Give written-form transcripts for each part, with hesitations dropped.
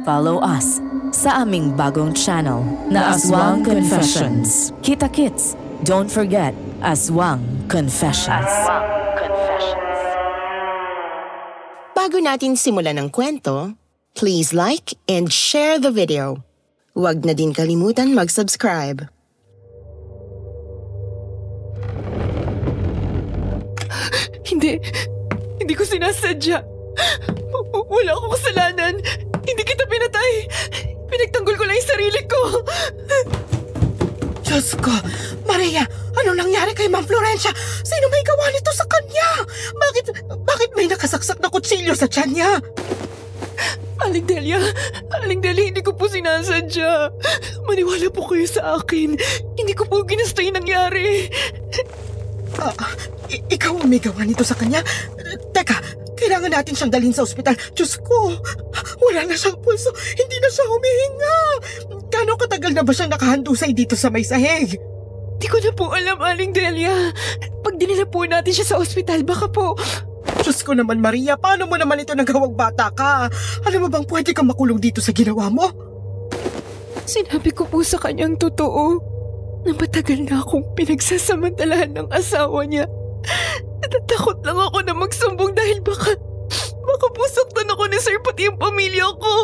follow us sa aming bagong channel na Aswang Confessions. Kita-kits, don't forget Aswang Confessions. Bago natin simulan ng kwento, please like and share the video. Huwag na din kalimutan mag-subscribe. Hindi ko sinasadya. Wala akong kasalanan. Hindi kita pinatay. Pinagtanggol ko lang yung sarili ko. Diyos ko! Maria, ano nangyari kay Ma'am Florencia? Sino may gawa nito sa kanya? Bakit may nakasaksak na kutsilyo sa tiyan niya? Aling Delia, hindi ko po sinasadya. Maniwala po kayo sa akin. Hindi ko po ginusto yung nangyari. Ikaw ang may gawa nito sa kanya? Teka, kailangan natin siyang dalhin sa ospital. Diyos ko, wala na siyang pulso. Hindi na siya humihinga. Gano'ng katagal na ba siyang nakahandusay dito sa may sahig? Di ko na po alam, Aling Delia. Pag dinala po natin siya sa ospital, baka po... Diyos ko naman, Maria, paano mo naman ito nagawang bata ka? Alam mo bang pwede kang makulong dito sa ginawa mo? Sinabi ko po sa kanyang totoo na matagal na akong pinagsasamantalahan ng asawa niya. Natatakot lang ako na magsumbong dahil baka po saktan ako ni Sir pati yung pamilya ko.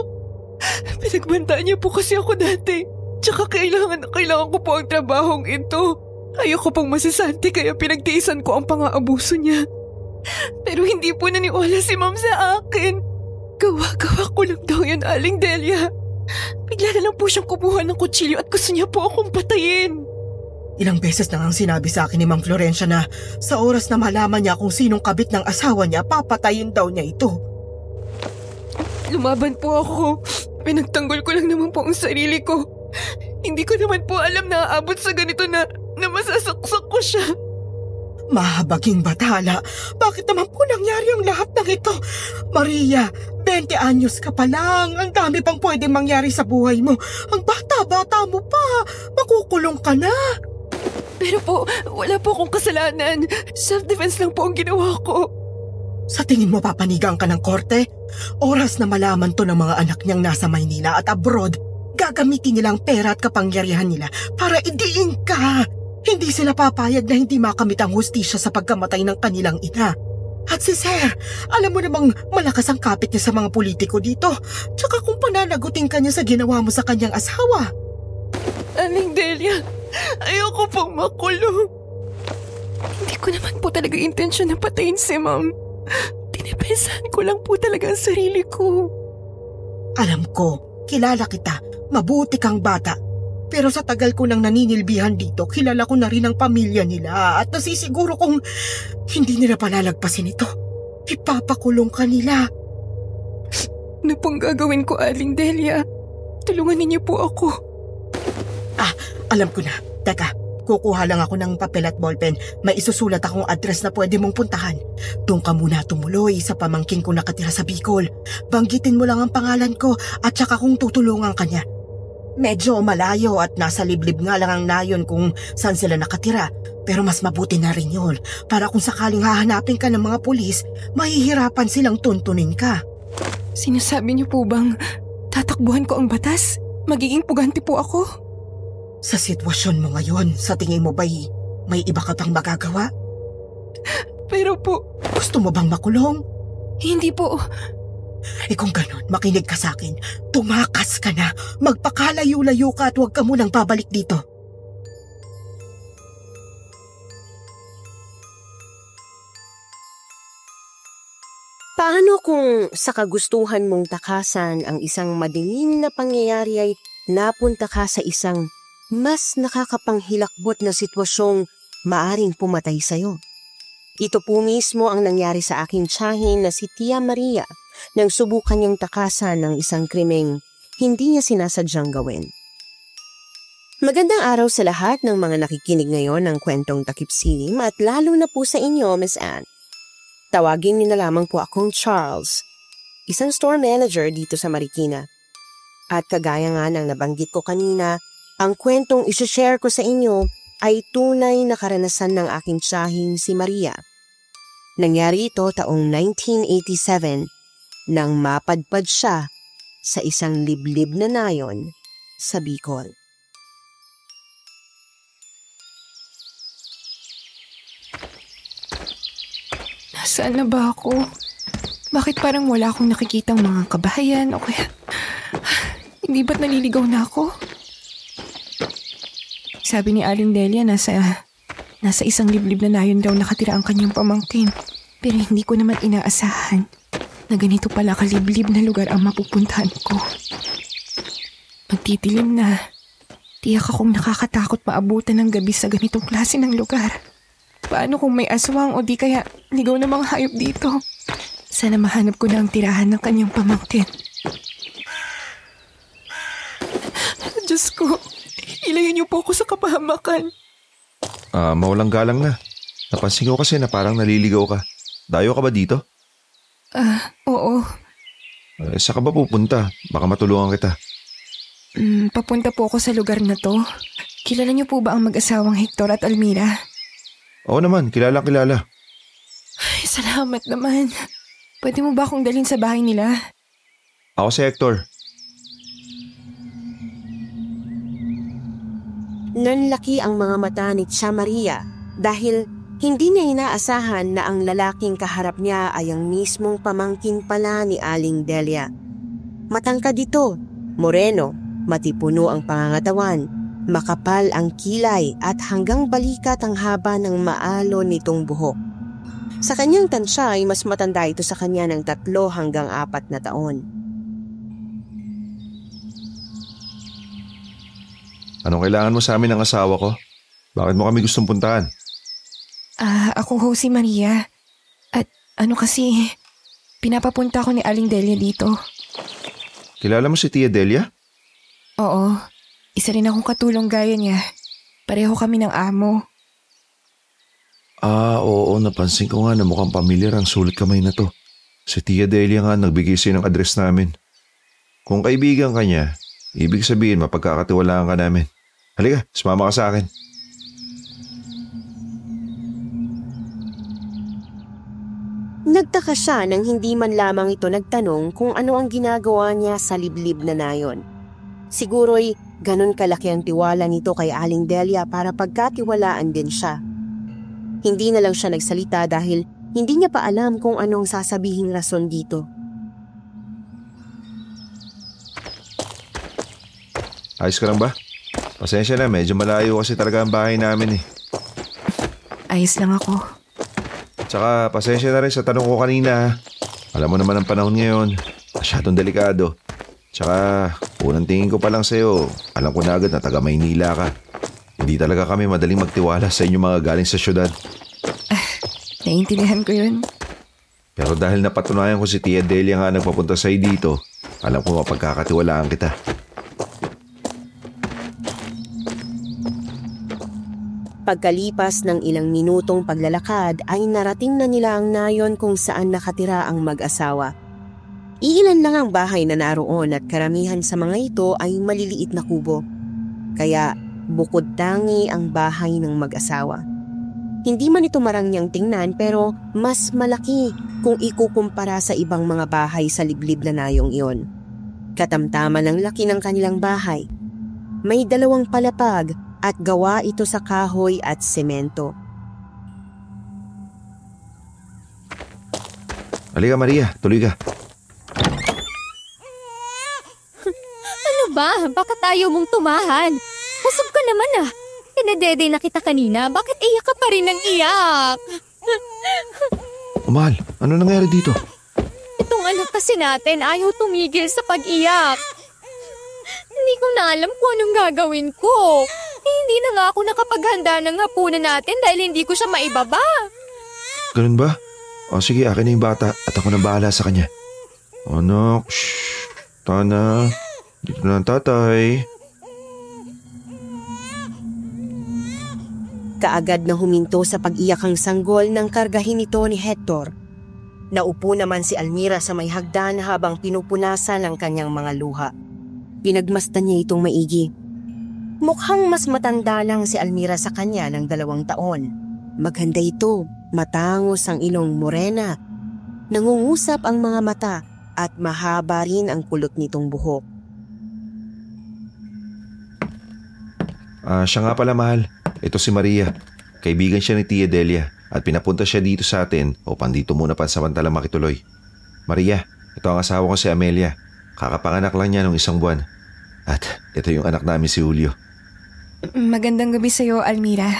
Pinagbantaan niya po kasi ako dati. Tsaka kailangan ko po ang trabahong ito. Ayoko pong masisante kaya pinagtiisan ko ang pang-aabuso niya. Pero hindi po naniwala si Ma'am sa akin. Gawa ko lang daw yun, Aling Delia. Bigla na lang po siyang kumuha ng kutsilyo at gusto niya po akong patayin. Ilang beses na ang sinabi sa akin ni Ma'am Florencia na sa oras na malaman niya kung sinong kabit ng asawa niya, papatayin daw niya ito. Lumaban po ako. Pinagtanggol ko lang naman po ang sarili ko. Hindi ko naman po alam na aabot sa ganito na masasaksak ko siya. Mahabaging batala. Bakit naman po nangyari ang lahat ng ito? Maria, 20 anyos ka pa lang. Ang dami pang pwedeng mangyari sa buhay mo. Ang bata-bata mo pa. Makukulong ka na. Pero po, wala po akong kasalanan. Self-defense lang po ang ginawa ko. Sa tingin mo papanigang ka ng korte? Oras na malaman to ng mga anak niyang nasa Maynila at abroad, gagamitin nila ang pera at kapangyarihan nila para idiin ka. Hindi sila papayag na hindi makamit ang hustisya sa pagkamatay ng kanilang ina. At si Sir, alam mo namang malakas ang kapit niya sa mga politiko dito. Tsaka kung pananagutin ka niya sa ginawa mo sa kanyang asawa. Aling Delia, ayoko pong makulong. Hindi ko naman po talaga intensyon na patayin si Ma'am. Tinipensahan ko lang po talaga ang sarili ko. Alam ko, kilala kita. Mabuti kang bata. Pero sa tagal ko nang naninilbihan dito, kilala ko na rin ang pamilya nila at nasisiguro kong hindi nila palalagpasin ito. Ipapakulong ka nila. Ano pong gagawin ko, Aling Delia? Tulungan ninyo po ako. Alam ko na. Teka, kukuha lang ako ng papel at ballpen. May isusulat akong address na pwede mong puntahan. Doon ka muna tumuloy sa pamangkin ko nakatira sa Bicol. Banggitin mo lang ang pangalan ko at saka kung tutulungan ka niya. Medyo malayo at nasa liblib nga lang ang nayon kung saan sila nakatira. Pero mas mabuti na rin yun para kung sakaling hahanapin ka ng mga pulis, mahihirapan silang tuntunin ka. Sinasabi niyo po bang tatakbuhan ko ang batas? Magiging pugante po ako? Sa sitwasyon mo ngayon, sa tingin mo ba'y may iba ka pang magagawa? Pero po... Gusto mo bang makulong? Hindi po... Kung ganon, makinig ka sa akin. Tumakas ka na. Magpakalayo-layo ka at huwag ka munang pabalik dito. Paano kung sa kagustuhan mong takasan ang isang madilim na pangyayari ay napunta ka sa isang mas nakakapanghilakbot na sitwasyong maaring pumatay sa'yo? Ito po mismo ang nangyari sa aking tiyahin na si Tia Maria nang subukan niyang takasan ng isang krimeng hindi niya sinasadyang gawin. Magandang araw sa lahat ng mga nakikinig ngayon ng kwentong Takip Silim at lalo na po sa inyo, Miss Anne. Tawagin niyo na lamang po akong Charles, isang store manager dito sa Marikina. At kagaya nga ng nabanggit ko kanina, ang kwentong isi-share ko sa inyo ay tunay na karanasan ng aking tiyahing si Maria. Nangyari ito taong 1987 nang mapadpad siya sa isang liblib na nayon sa Bicol. Nasaan na ba ako? Bakit parang wala akong nakikitang mga kabahayan o kaya hindi ba't naliligaw na ako? Sabi ni Aling Delia nasa isang liblib na nayon daw nakatira ang kanyang pamangkin. Pero hindi ko naman inaasahan na ganito pala kaliblib na lugar ang mapupuntahan ko. Magtitilim na. Tiyak akong nakakatakot maabutan ng gabi sa ganitong klase ng lugar. Paano kung may aswang o di kaya ligaw na mga hayop dito? Sana mahanap ko na ang tirahan ng kanyang pamangkin. Diyos ko, ilayan niyo po ako sa kapahamakan. Mawalang galang na. Napansin ko kasi na parang naliligaw ka. Dayo ka ba dito? Oo. Saan ka ba pupunta? Baka matulungan kita. Papunta po ako sa lugar na to. Kilala niyo po ba ang mag-asawang Hector at Almira? Oo naman, kilala. Ay, salamat naman. Pwede mo ba akong dalhin sa bahay nila? Ako si Hector. Nanlaki ang mga mata ni Tia Maria dahil hindi niya inaasahan na ang lalaking kaharap niya ay ang mismong pamangkin pala ni Aling Delia. Matangkad ito, moreno, matipuno ang pangangatawan, makapal ang kilay at hanggang balikat ang haba ng maalon nitong buhok. Sa kanyang tansya ay mas matanda ito sa kanya ng 3 hanggang 4 na taon. Anong kailangan mo sa amin ng asawa ko? Bakit mo kami gustong puntahan? Ako ho si Maria. At kasi, pinapapunta ko ni Aling Delia dito. Kilala mo si Tia Delia? Oo, isa rin akong katulong gaya niya. Pareho kami ng amo. Oo, napansin ko nga na mukhang pamilyar ang sulat kamay na to. Si Tia Delia nga nagbigay sa'yo ng address namin. Kung kaibigan ka niya, ibig sabihin mapagkakatiwalaan ka namin. Halika, sumama ka sa akin. Nagtaka siya nang hindi man lamang ito nagtanong kung ano ang ginagawa niya sa liblib na nayon. Siguro'y ganun kalaki ang tiwala nito kay Aling Delia para pagkatiwalaan din siya. Hindi na lang siya nagsalita dahil hindi niya pa alam kung anong sasabihing rason dito. Ayos ka lang ba? Pasensya na, medyo malayo kasi talaga ang bahay namin eh. Ayos lang ako. Tsaka pasensya na rin sa tanong ko kanina. Alam mo naman ang panahon ngayon, masyadong delikado. Tsaka unang tingin ko pa lang sa'yo, alam ko na agad na taga Maynila ka. Hindi talaga kami madaling magtiwala sa inyo mga galing sa syudad. Naiintindihan ko yun. Pero dahil napatunayan ko si Tia Delia nga nagpapunta sa'yo dito, alam ko mapagkakatiwalaan kita. Pagkalipas ng ilang minutong paglalakad ay narating na nila ang nayon kung saan nakatira ang mag-asawa. Iilan lang ang bahay na naroon at karamihan sa mga ito ay maliliit na kubo. Kaya bukod tangi ang bahay ng mag-asawa. Hindi man ito marangyang tingnan pero mas malaki kung ikukumpara sa ibang mga bahay sa liblib na nayong iyon. Katamtaman ang laki ng kanilang bahay. May 2 palapag at gawa ito sa kahoy at semento. Halika Maria, tuloy ka. Ano ba? Bakit ayaw mong tumahan? Busog ka naman ah. Pinadede na kita kanina. Bakit iyak ka pa rin ng iyak? Mahal, ano nangyari dito? Itong anak kasi natin ayaw tumigil sa pag-iyak. Hindi ko na alam kung anong gagawin ko. Hindi na nga ako nakapaghanda ng hapunan natin dahil hindi ko siya maibaba. Ganun ba? O sige, akin na yung bata at ako na bahala sa kanya. Anak, shh, Tana, dito na ang tatay. Kaagad na huminto sa pag-iyak ang sanggol ng kargahin nito ni Hector. Naupo naman si Almira sa may hagdan habang pinupunasan ang kanyang mga luha. Pinagmasdan niya itong maigi. Mukhang mas matanda lang si Almira sa kanya ng 2 taon. Maganda ito, matangos ang ilong morena. Nangungusap ang mga mata at mahaba rin ang kulot nitong buhok. Siya nga pala, mahal. Ito si Maria. Kaibigan siya ni Tia Delia at pinapunta siya dito sa atin upang dito muna pansamantalang makituloy. Maria, ito ang asawa ko si Amelia. Kakapanganak lang niya nung 1 buwan. At ito yung anak namin si Julio. Magandang gabi sa'yo, Almira.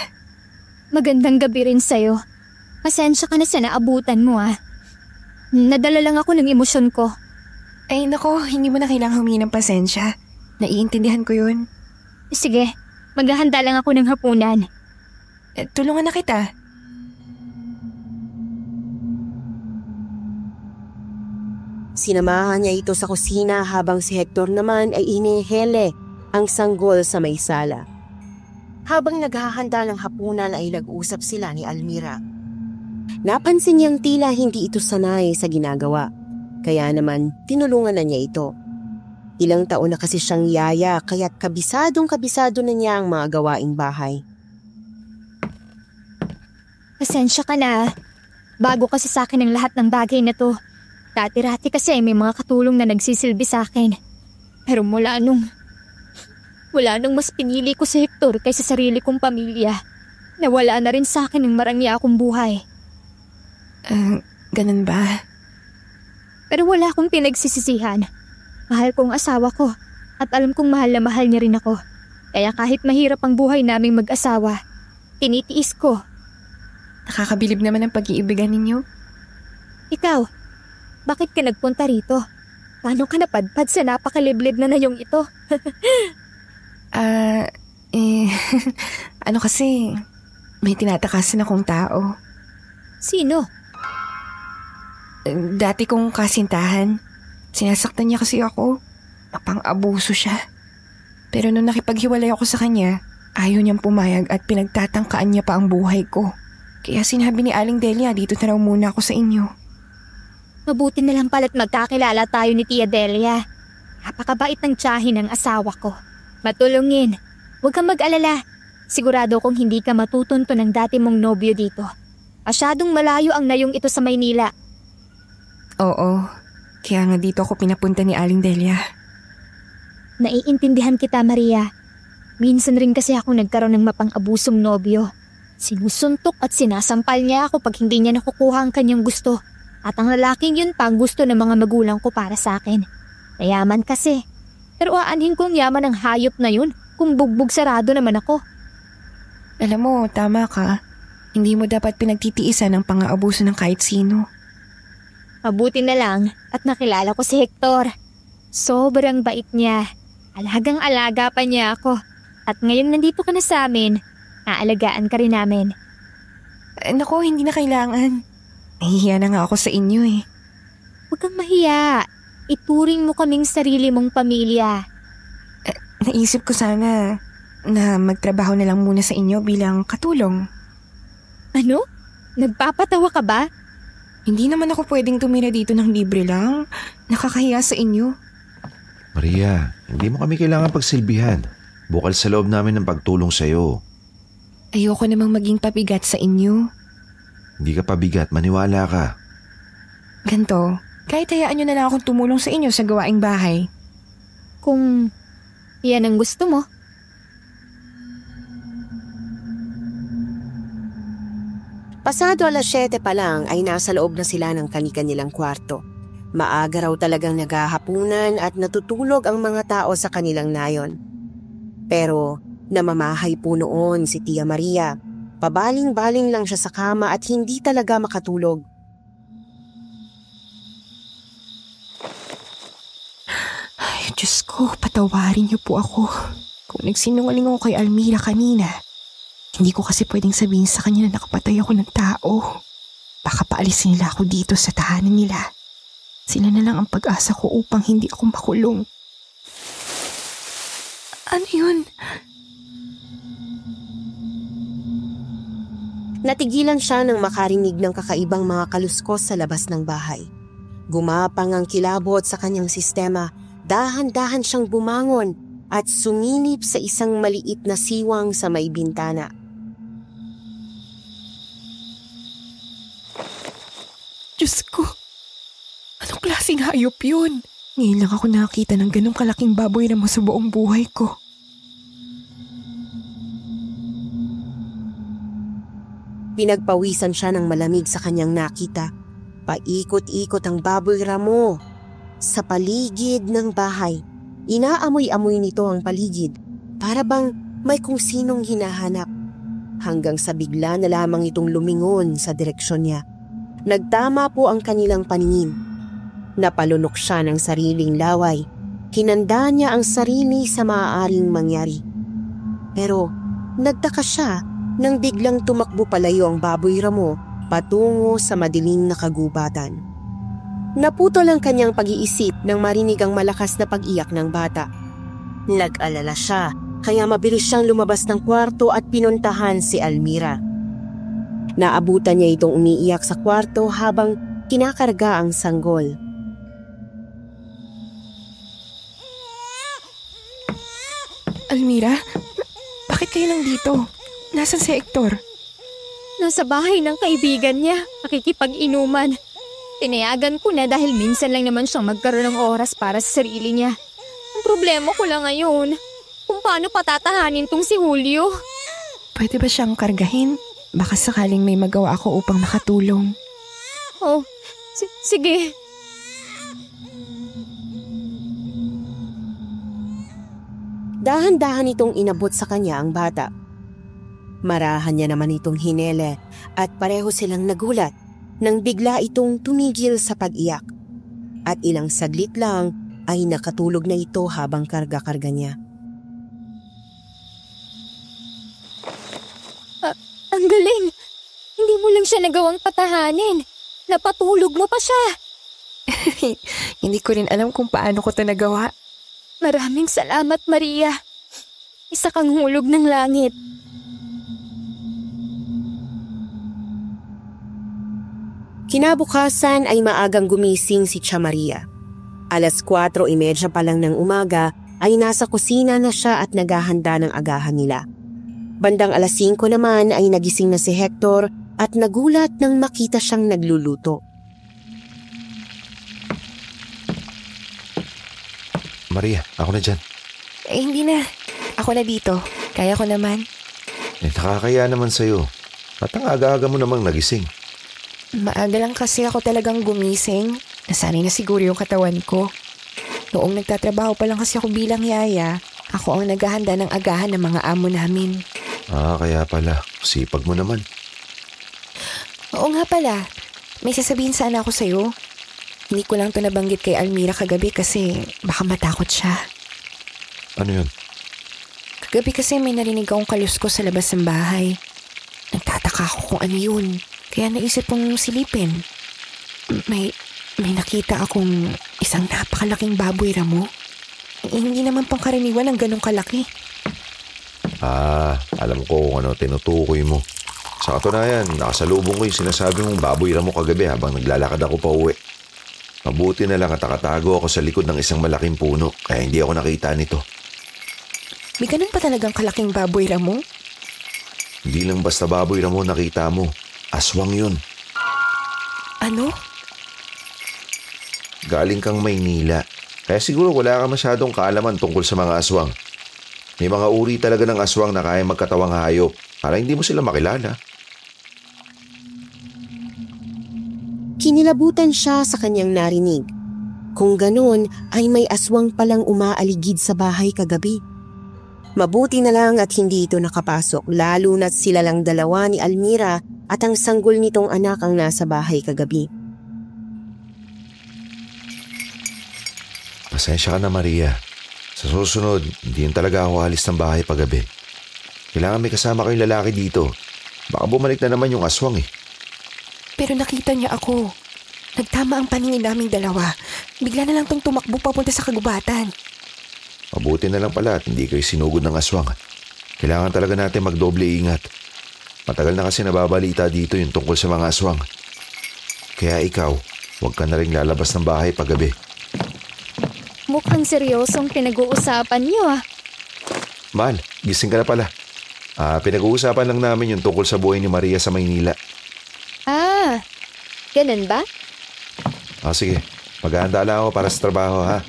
Magandang gabi rin sa'yo. Pasensya ka na sa naabutan mo Nadala lang ako ng emosyon ko. Ay nako, hindi mo na kailangang humingi ng pasensya. Naiintindihan ko yun. Sige, maghahanda lang ako ng hapunan. Tulungan na kita. Sinamahan niya ito sa kusina habang si Hector naman ay inihele ang sanggol sa may sala. Habang naghahanda ng hapunan ay nag-usap sila ni Almira. Napansin niyang tila hindi ito sanay sa ginagawa, kaya naman tinulungan na niya ito. Ilang taon na kasi siyang yaya kaya't kabisado na niya ang mga gawaing bahay. Pasensya ka na. Bago kasi sa akin ang lahat ng bagay na to. Dati-rati kasi may mga katulong na nagsisilbi sa akin. Pero mula nung mas pinili ko si Hector kaysa sarili kong pamilya, nawala na rin sa akin ang marangya akong buhay. Ganun ba? Pero wala akong pinagsisisihan. Mahal ko ang asawa ko at alam kong mahal na mahal niya rin ako. Kaya kahit mahirap ang buhay naming mag-asawa, tinitiis ko. Nakakabilib naman ang pag-iibigan ninyo. Ikaw, bakit ka nagpunta rito? Paano ka napadpad sa napakaliblib na yung ito? Kasi may tinatakasan akong tao. Sino? Dati kong kasintahan. Sinasaktan niya kasi ako. Napang-abuso siya. Pero nung nakipaghiwalay ako sa kanya, ayaw niyang pumayag at pinagtatangkaan niya pa ang buhay ko. Kaya sinabi ni Aling Delia, dito na raw muna ako sa inyo. Mabuti na lang pala't magkakilala tayo ni Tia Delia. Napakabait ng tiyahin ng asawa ko. Matulungin. Huwag kang mag-alala. Sigurado kong hindi ka matutunto ng dati mong nobyo dito. Masyadong malayo ang nayong ito sa Maynila. Oo. Kaya nga dito ako pinapunta ni Aling Delia. Naiintindihan kita, Maria. Minsan rin kasi ako nagkaroon ng mapang-abusong nobyo. Sinusuntok at sinasampal niya ako pag hindi niya nakukuha ang kanyang gusto. At ang lalaking yun pa ang gusto ng mga magulang ko para sa akin. Mayaman kasi. Pero aanhin kong yaman ang hayop na yun kung bugbog sarado naman ako. Alam mo, tama ka. Hindi mo dapat pinagtitiisan ang pang-aabuso ng kahit sino. Mabuti na lang at nakilala ko si Hector. Sobrang bait niya. Alagang-alaga pa niya ako. At ngayong nandito ka na sa amin, aalagaan ka rin namin. Naku, hindi na kailangan. Nahihiya na nga ako sa inyo eh. Huwag kang mahiya. Ituring mo kaming sarili mong pamilya. Naisip ko sana na magtrabaho na lang muna sa inyo bilang katulong. Ano? Nagpapatawa ka ba? Hindi naman ako pwedeng tumira dito ng libre lang. Nakakahiya sa inyo. Maria, hindi mo kami kailangan pagsilbihan. Bukal sa loob namin ng pagtulong sa'yo. Ayoko namang maging pabigat sa inyo. Hindi ka pabigat, maniwala ka. Ganto, kahit hayaan nyo na lang akong tumulong sa inyo sa gawaing bahay. Kung yan ang gusto mo. Pasado 7:00 pa lang ay nasa loob na sila ng kani-kanilang kwarto. Maaga raw talagang naghahapunan at natutulog ang mga tao sa kanilang nayon. Pero namamahay po noon si Tia Maria. Pabaling-baling lang siya sa kama at hindi talaga makatulog. Ay, Diyos ko, patawarin niyo po ako. Kung nagsinungaling ako kay Almira kanina, hindi ko kasi pwedeng sabihin sa kanya na nakapatay ako ng tao. Baka paalisin nila ako dito sa tahanan nila. Sila na lang ang pag-asa ko upang hindi ako makulong. Ano yun? Natigilan siya nang makarinig ng kakaibang mga kaluskos sa labas ng bahay. Gumapang ang kilabot sa kanyang sistema, dahan-dahan siyang bumangon at sumilip sa isang maliit na siwang sa may bintana. Diyos ko, anong Anong klaseng hayop yun? Ngayon lang ako nakakita ng ganong kalaking baboy ramo sa buong buhay ko. Pinagpawisan siya ng malamig sa kanyang nakita. Paikot-ikot ang baboy ramo sa paligid ng bahay. Inaamoy-amoy nito ang paligid para bang may kung sinong hinahanap. Hanggang sa bigla na lamang itong lumingon sa direksyon niya. Nagtama po ang kanilang paningin. Napalunok siya ng sariling laway. Hinanda niya ang sarili sa maaaring mangyari. Pero nagtaka siya nang biglang tumakbo palayo ang baboy ramo patungo sa madilim na kagubatan. Naputol ang kanyang pag-iisip nang marinig ang malakas na pag-iyak ng bata. Nag-alala siya kaya mabilis siyang lumabas ng kwarto at pinuntahan si Almira. Naabutan niya itong umiiyak sa kwarto habang kinakarga ang sanggol. Almira, bakit kayo nandito? Nasaan si Hector? Nasa bahay ng kaibigan niya, nakikipag-inuman. Tinayagan ko na dahil minsan lang naman siyang magkaroon ng oras para sa sarili niya. Ang problema ko lang ngayon, kung paano patatahanin tong si Julio. Pwede ba siyang kargahin? Baka sakaling may magawa ako upang makatulong. Oh, sige. Dahan-dahan itong inabot sa kanya ang bata. Marahan niya naman itong hinele at pareho silang nagulat nang bigla itong tumigil sa pag-iyak. At ilang saglit lang ay nakatulog na ito habang karga-karga niya. Ang galing! Hindi mo lang siya nagawang patahanin. Napatulog mo pa siya. Hindi ko rin alam kung paano ko ito nagawa. Maraming salamat, Maria. Isa kang hulog ng langit. Kinabukasan ay maagang gumising si Tia Maria. 4:30 pa lang ng umaga ay nasa kusina na siya at naghahanda ng agahan nila. Bandang 5 naman ay nagising na si Hector at nagulat nang makita siyang nagluluto. Maria, ako na dyan. Hindi na. Ako na dito. Kaya ko naman. Nakakaya naman sa'yo. At ang aga-aga mo namang nagising. Maaga lang kasi ako talagang gumising. Nasanay na siguro yung katawan ko. Noong nagtatrabaho pa lang kasi ako bilang yaya, ako ang naghahanda ng agahan ng mga amo namin. Kaya pala. Sipag mo naman. Oo nga pala. May sasabihin sana ako sa'yo. Hindi ko lang ito nabanggit kay Almira kagabi kasi baka matakot siya. Ano yun? Kagabi kasi may narinig akong kaluskos sa labas ng bahay. Nagtataka ako kung ano yun. Kaya naisip kong silipin. May nakita akong isang napakalaking baboy ramo. Hindi naman pangkaraniwan ang ganong kalaki. Alam ko kung ano tinutukoy mo. Sa katunayan, nakasalubong ko yung sinasabi mong baboy ramo kagabi habang naglalakad ako pa uwi. Mabuti na lang at nakatago ako sa likod ng isang malaking puno kaya hindi ako nakita nito. May ganun pa talagang kalaking baboy ramo? Hindi lang basta baboy ramo nakita mo. Aswang yun. Ano? Galing kang Maynila. Kaya siguro wala ka masyadong kaalaman tungkol sa mga aswang. May mga uri talaga ng aswang na kaya magkatawang hayop para hindi mo sila makilala. Kinilabutan siya sa kanyang narinig. Kung ganun ay may aswang palang umaaligid sa bahay kagabi. Mabuti na lang at hindi ito nakapasok lalo na't sila lang dalawa ni Almira at ang sanggol nitong anak ang nasa bahay kagabi. Pasensya ka na, Maria. Sa susunod, hindi yun talaga ako alis ng bahay paggabi. Kailangan may kasama kayong lalaki dito. Baka bumalik na naman yung aswang eh. Pero nakita niya ako. Nagtama ang paningin naming dalawa. Bigla na lang tong tumakbo papunta sa kagubatan. Mabuti na lang pala at hindi kayo sinugod ng aswang. Kailangan talaga natin magdoble ingat. Matagal na kasi nababalita dito yung tungkol sa mga aswang. Kaya ikaw, huwag ka na rin lalabas ng bahay paggabi. Mukhang seryosong pinag-uusapan niyo ah. Mahal, gising ka na pala. Pinag-uusapan lang namin yung tungkol sa buhay ni Maria sa Maynila. Ganun ba? Sige. Maghahanda lang ako para sa trabaho, ha?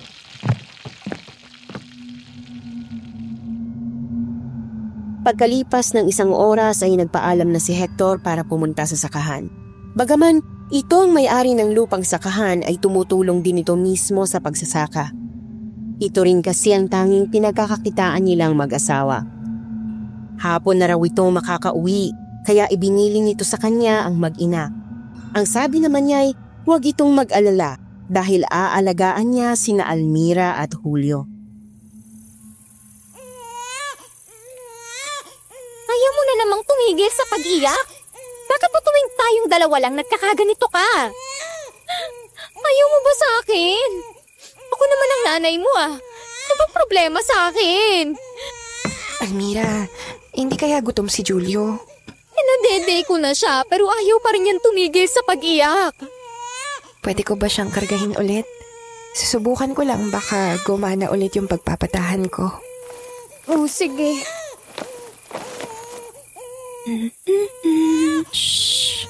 Pagkalipas ng 1 oras ay nagpaalam na si Hector para pumunta sa sakahan. Bagaman ito ang may-ari ng lupang sakahan ay tumutulong din ito mismo sa pagsasaka. Ito rin kasi ang tanging pinagkakakitaan nilang mag-asawa. Hapon na raw ito makakauwi kaya ibinili nito sa kanya ang mag-ina. Ang sabi naman niya ay huwag itong mag-alala dahil aalagaan niya sina Almira at Julio. Ayaw mo na namang tumigil sa pag-iyak? Bakit po tuwing tayong dalawa lang nagkakaganito ka? Ayaw mo ba sa akin? Ako naman ang nanay mo Ano bang problema sa akin? Almira, hindi kaya gutom si Julio? Nadede ko na siya pero ayaw pa rin yan tumigil sa pag-iyak. Pwede ko ba siyang kargahin ulit? Susubukan ko lang baka gumana ulit yung pagpapatahan ko. Oh, sige. Shh!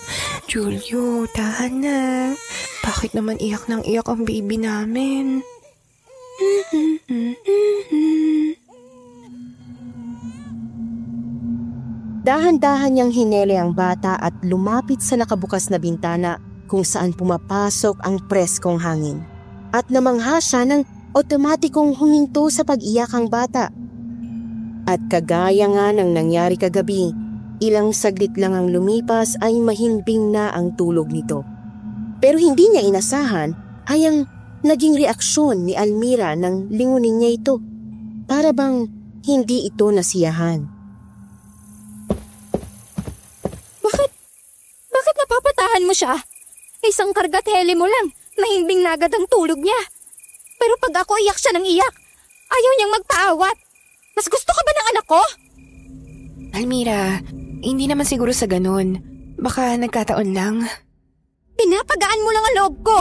Julio, tahan na. Bakit naman iyak ng iyak ang baby namin? Dahan-dahan niyang hinele ang bata at lumapit sa nakabukas na bintana kung saan pumapasok ang preskong hangin. At namangha siya nang otomatikong huminto sa pag-iyak ang bata. At kagaya nga ng nangyari kagabi, ilang saglit lang ang lumipas ay mahimbing na ang tulog nito. Pero hindi niya inasahan ay ang naging reaksyon ni Almira nang lingunin niya ito. Para bang hindi ito nasiyahan. Bakit napapatahan mo siya? Isang kargatele mo lang, mahimbing na agad ang tulog niya. Pero pag ako iyak siya ng iyak, ayaw niyang magpaawat. Mas gusto ka ba ng anak ko? Almira, hindi naman siguro sa ganun. Baka nagkataon lang. Pinapagaan mo lang ang loob ko.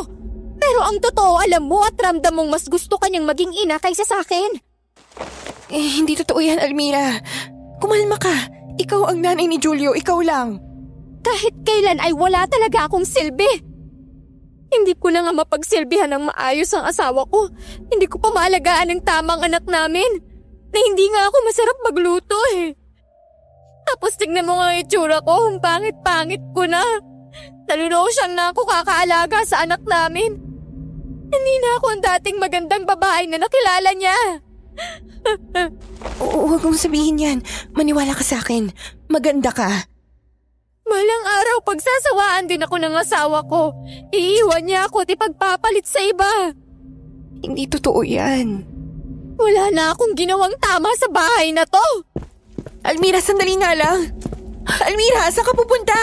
Pero ang totoo, alam mo at ramdam mong mas gusto ka niyang maging ina kaysa sa akin. Hindi totoo yan, Almira. Kumalma ka. Ikaw ang nanay ni Julio, ikaw lang. Kahit kailan ay wala talaga akong silbi. Hindi ko na nga mapagsilbihan ng maayos ang asawa ko. Hindi ko pa maalagaan ang tamang anak namin. Na hindi nga ako masarap magluto Tapos tignan mo nga itsura ko, ang pangit-pangit ko na. Nalulosyang na ako kakaalaga sa anak namin. Hindi na ako ang dating magandang babae na nakilala niya. Huwag mong sabihin yan. Maniwala ka sa akin. Maganda ka. Malang araw pagsasawaan din ako ng asawa ko. Iiwan niya ako at ipagpapalit sa iba. Hindi totoo yan. Wala na akong ginawang tama sa bahay na to. Almira, sandali nga lang. Almira, saan ka pupunta?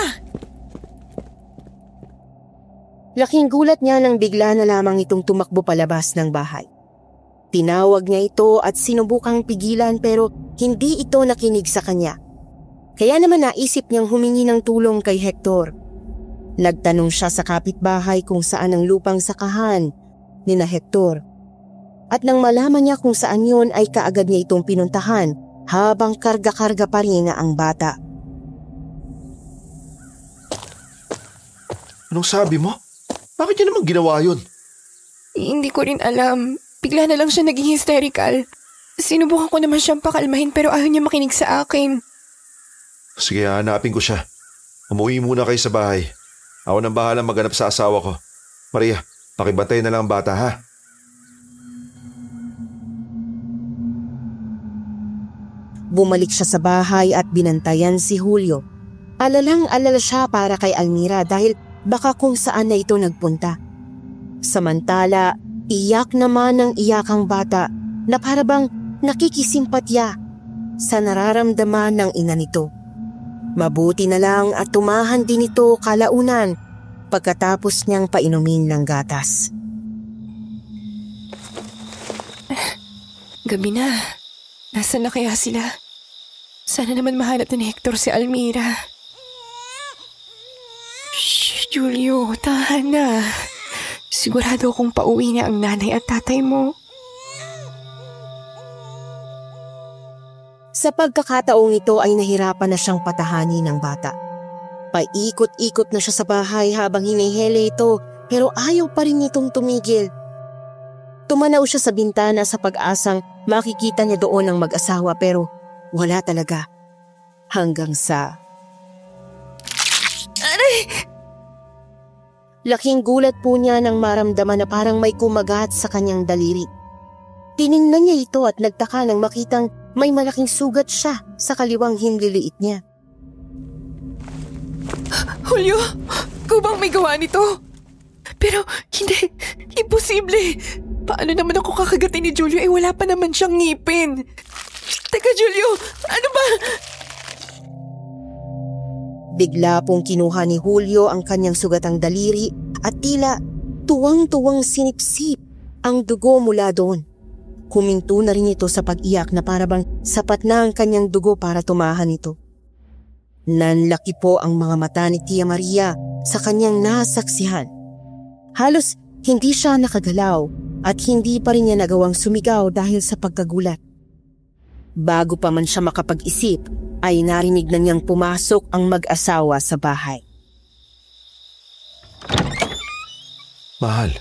Laking gulat niya nang bigla na lamang itong tumakbo palabas ng bahay. Tinawag niya ito at sinubukang pigilan pero hindi ito nakinig sa kanya. Kaya naman naisip niyang humingi ng tulong kay Hector. Nagtanong siya sa kapitbahay kung saan ang lupang sakahan ni na Hector. At nang malaman niya kung saan yun ay kaagad niya itong pinuntahan habang karga-karga pa rin ang bata. Anong sabi mo? Bakit niya naman ginawa yun? Hindi ko rin alam. Bigla na lang siya naging hysterical. Sinubukan ko naman siyang pakalmahin pero ayaw niya makinig sa akin. Sige, hanapin ko siya. Umuwi muna kayo sa bahay. Ako nang bahala maghanap sa asawa ko. Maria, pakibantay na lang ang bata, ha? Bumalik siya sa bahay at binantayan si Julio. Alalang-alala siya para kay Almira dahil baka kung saan na ito nagpunta. Samantala, iyak naman ang iyakang bata na parabang nakikisimpatya sa nararamdaman ng ina nito. Mabuti na lang at tumahan din ito kalaunan pagkatapos niyang painumin ng gatas. Gabi na. Nasaan na kaya sila? Sana naman mahanap ni Hector si Almira. Shh, Julio, tahan na. Sigurado akong pauwi na ang nanay at tatay mo. Sa pagkakataong ito ay nahirapan na siyang patahani ng bata. Paikot-ikot na siya sa bahay habang hinihele ito pero ayaw pa rin nitong tumigil. Tumanaw siya sa bintana sa pag-asang makikita niya doon ang mag-asawa pero wala talaga. Hanggang sa... Aray! Laking gulat po niya nang maramdaman na parang may kumagat sa kanyang daliri. Tiningnan niya ito at nagtaka nang makitang may malaking sugat siya sa kaliwang hinliliit niya. Julio, ikaw bang may gawa nito? Pero hindi, imposible. Paano naman ako kakagatin ni Julio wala pa naman siyang ngipin? Teka Julio, ano ba? Bigla pong kinuha ni Julio ang kanyang sugatang daliri at tila tuwang-tuwang sinipsip ang dugo mula doon. Huminto na rin ito sa pag-iyak na parabang sapat na ang kanyang dugo para tumahan ito. Nanlaki po ang mga mata ni Tia Maria sa kanyang nasaksihan. Halos hindi siya nakagalaw at hindi pa rin niya nagawang sumigaw dahil sa pagkagulat. Bago pa man siya makapag-isip, ay narinig na niyang pumasok ang mag-asawa sa bahay. Mahal,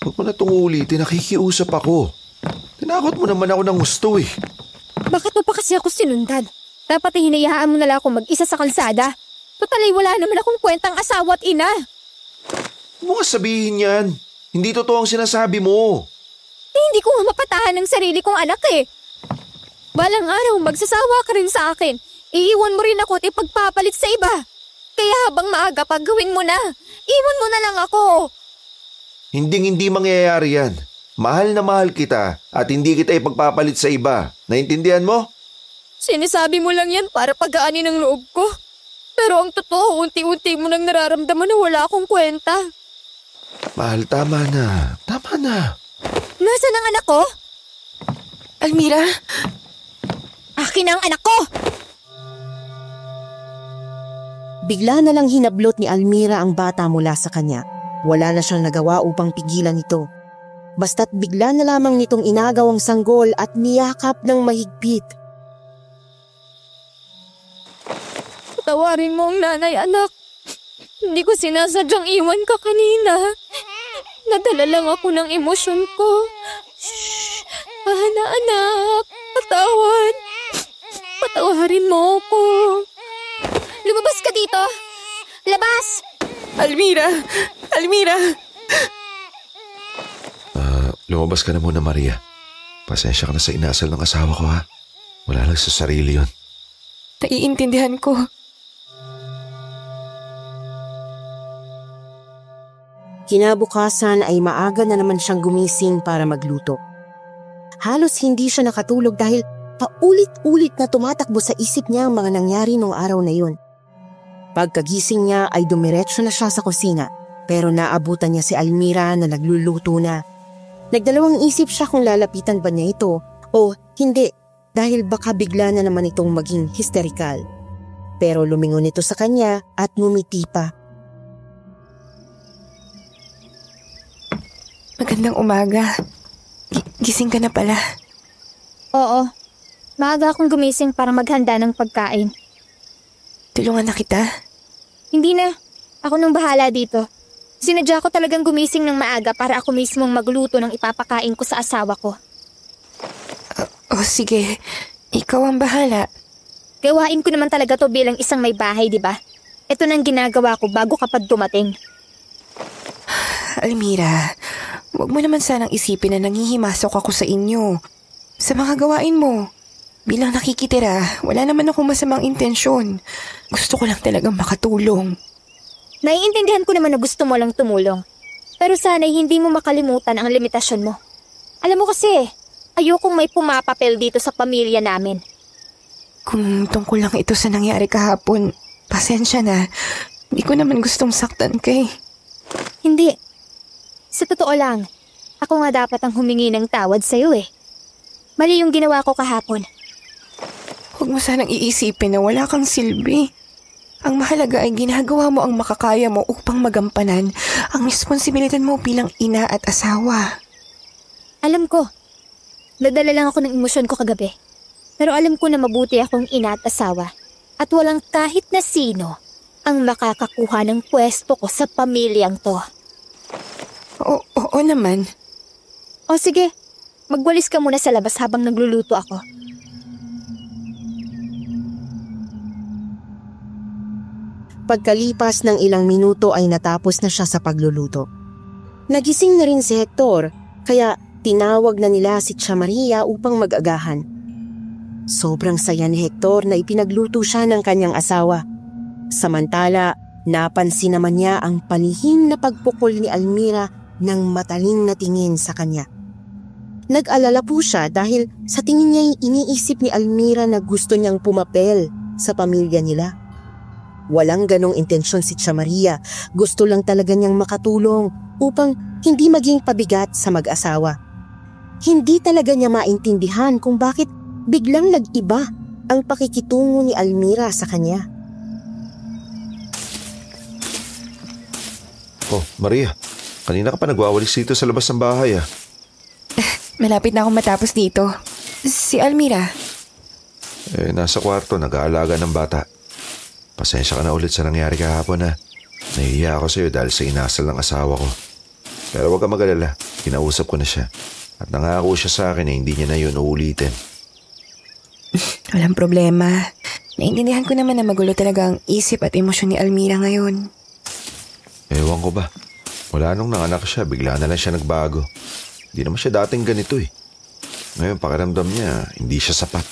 huwag mo na itong ulitin. Nakikiusap ako. Tinakot mo naman ako ng gusto eh. Bakit mo pa kasi ako sinundan? Dapat hinayaan mo na lang ako mag-isa sa kalsada. Total wala naman akong kwentang asawa at ina. Huwag mo nga sabihin yan. Hindi totoo ang sinasabi mo. Hindi ko nga mapatahan ng sarili kong anak eh. Balang araw, magsasawa ka rin sa akin. Iiwan mo rin ako at ipagpapalit sa iba. Kaya habang maaga pa, gawin mo na. Iwan mo na lang ako. Hindi mangyayari yan. Mahal na mahal kita at hindi kita ipagpapalit sa iba. Naintindihan mo? Sinasabi mo lang yan para pagaanin ang loob ko. Pero ang totoo, unti-unti mo nang nararamdaman na wala akong kwenta. Mahal, tama na. Tama na. Nasaan ang anak ko? Almira? Akin ang anak ko! Bigla na lang hinablot ni Almira ang bata mula sa kanya. Wala na siyang nagawa upang pigilan ito. Basta't bigla na lamang nitong inagaw ang sanggol at niyakap ng mahigpit. Patawarin mo ang nanay, anak. Hindi ko sinasadyang iwan ka kanina. Nadala lang ako ng emosyon ko. Shhh! Anak, patawad. Patawarin mo ako. Lumabas ka dito! Labas! Almira! Almira! Lumabas ka na muna, Maria. Pasensya ka na sa inasal ng asawa ko, ha? Wala lang sa sarili yun. Naiintindihan ko. Kinabukasan ay maaga na naman siyang gumising para magluto. Halos hindi siya nakatulog dahil paulit-ulit na tumatakbo sa isip niya ang mga nangyari noong araw na yun. Pagkagising niya ay dumiretso na siya sa kusina pero naabutan niya si Almira na nagluluto na. Nagdalawang isip siya kung lalapitan ba niya ito o hindi dahil baka bigla na naman itong maging hysterical. Pero lumingon ito sa kanya at ngumiti pa. Magandang umaga. Gising ka na pala. Oo. Maaga akong gumising para maghanda ng pagkain. Tulungan na kita? Hindi na. Ako nang bahala dito. Sinadya ko talagang gumising ng maaga para ako mismong magluto ng ipapakain ko sa asawa ko. Sige. Ikaw ang bahala. Gawain ko naman talaga to bilang isang may bahay, di ba? Ito nang ginagawa ko bago kapag dumating. Almira, huwag mo naman sanang isipin na nanghihimasok ako sa inyo. Sa mga gawain mo. Bilang nakikitira, wala naman akong masamang intensyon. Gusto ko lang talagang makatulong. Naiintindihan ko naman na gusto mo lang tumulong. Pero sana'y hindi mo makalimutan ang limitasyon mo. Alam mo kasi, ayokong may pumapapel dito sa pamilya namin. Kung tungkol lang ito sa nangyari kahapon, pasensya na. Hindi ko naman gustong saktan kay. Hindi. Sa totoo lang, ako nga dapat ang humingi ng tawad sa'yo eh. Mali yung ginawa ko kahapon. Huwag mo sanang iisipin na wala kang silbi. Ang mahalaga ay ginagawa mo ang makakaya mo upang magampanan ang responsibilidad mo bilang ina at asawa. Alam ko. Nadala lang ako ng emosyon ko kagabi. Pero alam ko na mabuti akong ina at asawa. At walang kahit na sino ang makakakuha ng pwesto ko sa pamilyang to. Oo naman. O sige, magwalis ka muna sa labas habang nagluluto ako. Pagkalipas ng ilang minuto ay natapos na siya sa pagluluto. Nagising na rin si Hector, kaya tinawag na nila si Tia Maria upang mag-agahan. Sobrang saya ni Hector na ipinagluto siya ng kanyang asawa. Samantala, napansin naman niya ang palihim na pagpukol ni Almira ng mataling na tingin sa kanya. Nag-alala po siya dahil sa tingin niya iniisip ni Almira na gusto niyang pumapel sa pamilya nila. Walang ganong intensyon si Tia Maria, gusto lang talaga niyang makatulong upang hindi maging pabigat sa mag-asawa. Hindi talaga niya maintindihan kung bakit biglang nag-iba ang pakikitungo ni Almira sa kanya. Oh, Maria, kanina ka pa nagwawalis dito sa labas ng bahay ah. Malapit na akong matapos dito. Si Almira. Nasa kwarto, nag-aalaga ng bata. Pasensya ka na ulit sa nangyari kahapon ha. Nahihiya ako sa'yo dahil sa inasal ng asawa ko. Pero huwag ka mag-alala, kinausap ko na siya. At nangako siya sa akin na hindi niya na yun uulitin. Walang problema. Naintindihan ko naman na magulo talaga ang isip at emosyon ni Almira ngayon. Ewan ko ba, wala nung nanganak siya, bigla na lang siya nagbago. Hindi naman siya dating ganito eh. Ngayon pakiramdam niya, hindi siya sapat.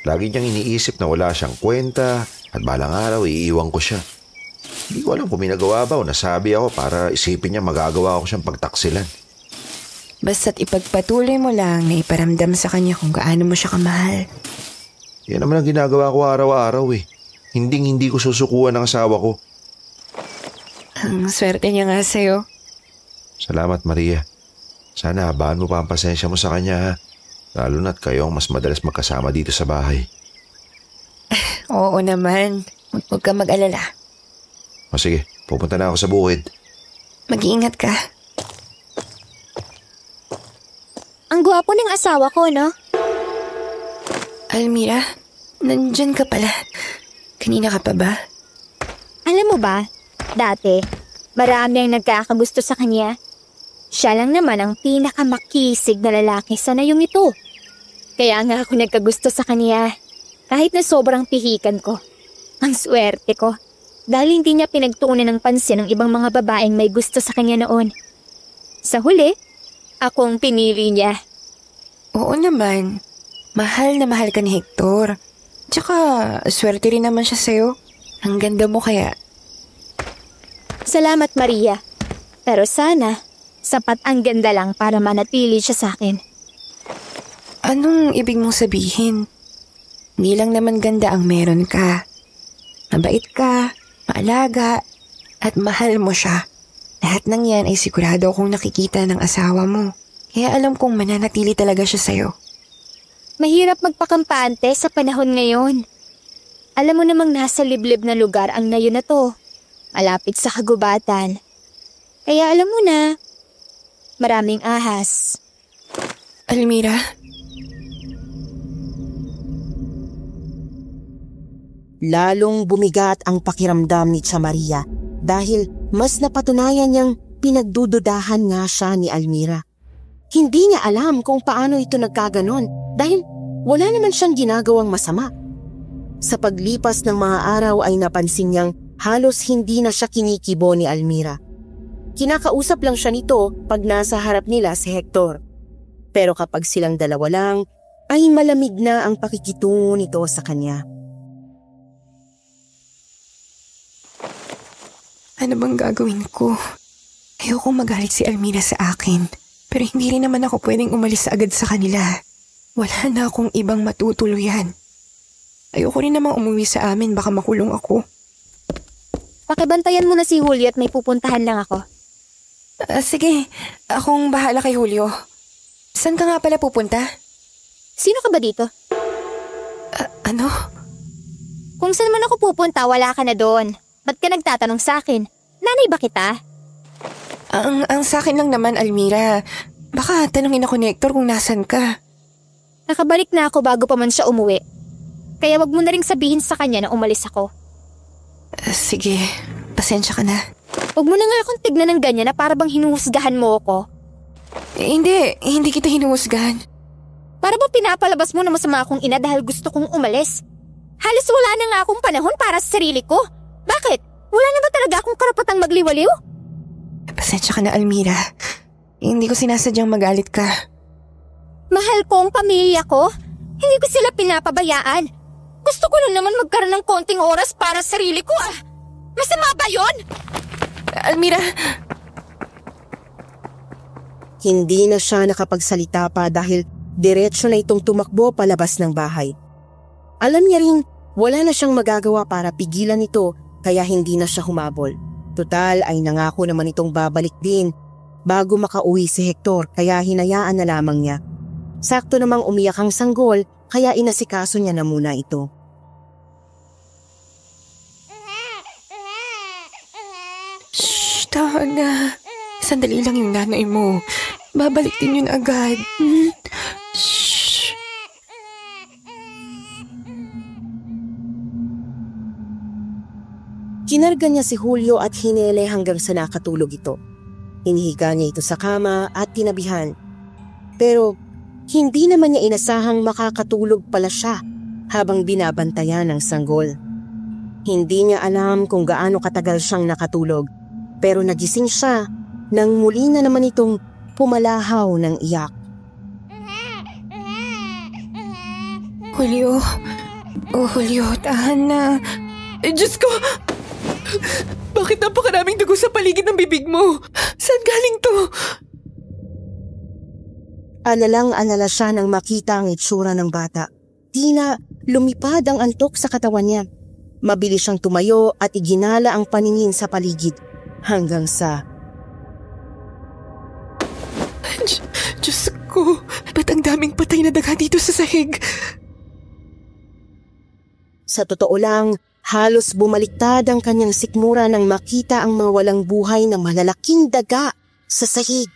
Lagi niyang iniisip na wala siyang kwenta at balang araw iiwan ko siya. Hindi ko alam kung may nagawa ba o nasabi ako para isipin niya magagawa ko siyang pagtaksilan. Basta't ipagpatuloy mo lang na iparamdam sa kanya kung gaano mo siya kamahal. Yan naman ang ginagawa ko araw-araw eh. Hindi ko susukuan ng asawa ko. Ang swerte niya nga sa'yo. Salamat Maria. Sana habaan mo pa ang pasensya mo sa kanya ha. Lalo na't kayo ang mas madalas magkasama dito sa bahay. Oo naman. Huwag ka mag-alala. O sige, pupunta na ako sa bukid. Mag-iingat ka. Ang gwapo ng asawa ko, no? Almira, nandyan ka pala. Kanina ka pa ba? Alam mo ba, dati, marami ang nagkakagusto sa kanya. Siya lang naman ang pinakamakisig na lalaki sa nayong ito. Kaya nga ako nagkagusto sa kanya. Kahit na sobrang pihikan ko. Ang swerte ko. Dahil hindi niya pinagtuunan ng pansin ng ibang mga babaeng may gusto sa kanya noon. Sa huli, ako ang pinili niya. Oo naman. Mahal na mahal ka ni Hector. Tsaka, swerte rin naman siya sa'yo. Ang ganda mo kaya. Salamat, Maria. Pero sana, sapat ang ganda lang para manatili siya sa akin. Anong ibig mong sabihin? Hindi lang naman ganda ang meron ka. Mabait ka, maalaga, at mahal mo siya. Lahat ng yan ay sigurado akong nakikita ng asawa mo. Kaya alam kong mananatili talaga siya sa'yo. Mahirap magpakampante sa panahon ngayon. Alam mo namang nasa liblib na lugar ang nayon na to. Malapit sa kagubatan. Kaya alam mo na, maraming ahas. Almira? Lalong bumigat ang pakiramdam ni Tia Maria dahil mas napatunayan niyang pinagdududahan nga siya ni Almira. Hindi niya alam kung paano ito nagkaganon dahil wala naman siyang ginagawang masama. Sa paglipas ng mga araw ay napansin niyang halos hindi na siya kinikibo ni Almira. Kinakausap lang siya nito pag nasa harap nila si Hector. Pero kapag silang dalawa lang, ay malamig na ang pakikitungo nito sa kanya. Ano bang gagawin ko? Ayokong magalit si Almira sa akin. Pero hindi rin naman ako pwedeng umalis agad sa kanila. Wala na akong ibang matutuluyan. Ayoko rin namang umuwi sa amin, baka makulong ako. Pakibantayan mo na si Julio at may pupuntahan lang ako. Sige, akong bahala kay Julio. Saan ka nga pala pupunta? Sino ka ba dito? Ano? Kung saan man ako pupunta, wala ka na doon. Ba't ka nagtatanong sa akin? Nanay ba kita? Ang sa akin lang naman, Almira. Baka tanungin ako ni Hector kung nasan ka. Nakabalik na ako bago pa man siya umuwi. Kaya wag mo na ring sabihin sa kanya na umalis ako. Sige, pasensya ka na. Huwag mo na nga akong tignan ng ganyan na para bang hinuhusgahan mo ako. Hindi kita hinuhusgahan. Para bang pinapalabas mo na masama akong ina dahil gusto kong umalis. Halos wala na nga akong panahon para sa sarili ko. Bakit? Wala na ba talaga akong karapatang magliwaliw? Pasensya ka na, Almira. Hindi ko sinasadyang magalit ka. Mahal ko ang pamilya ko. Hindi ko sila pinapabayaan. Gusto ko lang naman magkaroon ng konting oras para sa sarili ko. Masama ba yun? Almira! Hindi na siya nakapagsalita pa dahil diretso na itong tumakbo palabas ng bahay. Alam niya rin wala na siyang magagawa para pigilan ito kaya hindi na siya humabol. Tutal ay nangako naman itong babalik din bago makauwi si Hector kaya hinayaan na lamang niya. Sakto namang umiyak ang sanggol kaya inasikaso niya na muna ito. Shh, tahan na. Sandali lang yung nanay mo. Babalik din yun agad. Shh. Kinarga niya si Julio at hinele hanggang sa nakatulog ito. Hinihiga niya ito sa kama at tinabihan. Pero hindi naman niya inasahang makakatulog pala siya habang binabantayan ng sanggol. Hindi niya alam kung gaano katagal siyang nakatulog pero nagising siya nang muli na naman itong pumalahaw ng iyak. Julio. Oh, Julio, tahan na. Diyos ko! Bakit napakaraming dugo sa paligid ng bibig mo? Saan galing to? Alalang-alala siya nang makita ang itsura ng bata. Tila lumipad ang antok sa katawan niya. Mabilis siyang tumayo at iginala ang paningin sa paligid hanggang sa... Diyos ko, ba't ang daming patay na daga dito sa sahig? Sa totoo lang, halos bumaliktad ang kanyang sikmura nang makita ang mga walang buhay na malalaking daga sa sahig.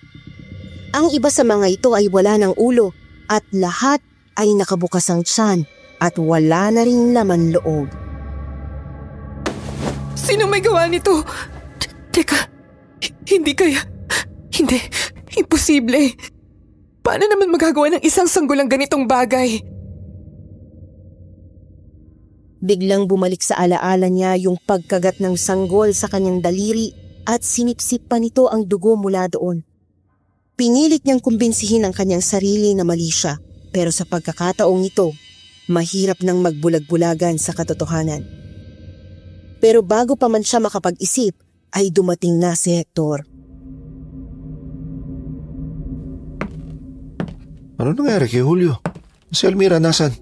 Ang iba sa mga ito ay wala ng ulo at lahat ay nakabukas ang tiyan at wala na rin laman loob. Sino may gawa nito? Teka, hindi kaya. Hindi, imposible. Paano naman magagawa ng isang sanggol ang ganitong bagay? Biglang bumalik sa alaala niya yung pagkagat ng sanggol sa kanyang daliri at sinipsip pa nito ang dugo mula doon. Pinilit niyang kumbinsihin ang kanyang sarili na mali siya pero sa pagkakataong ito, mahirap nang magbulag-bulagan sa katotohanan. Pero bago pa man siya makapag-isip ay dumating na si Hector. Ano nangyari kay Julio? Si Almira nasan?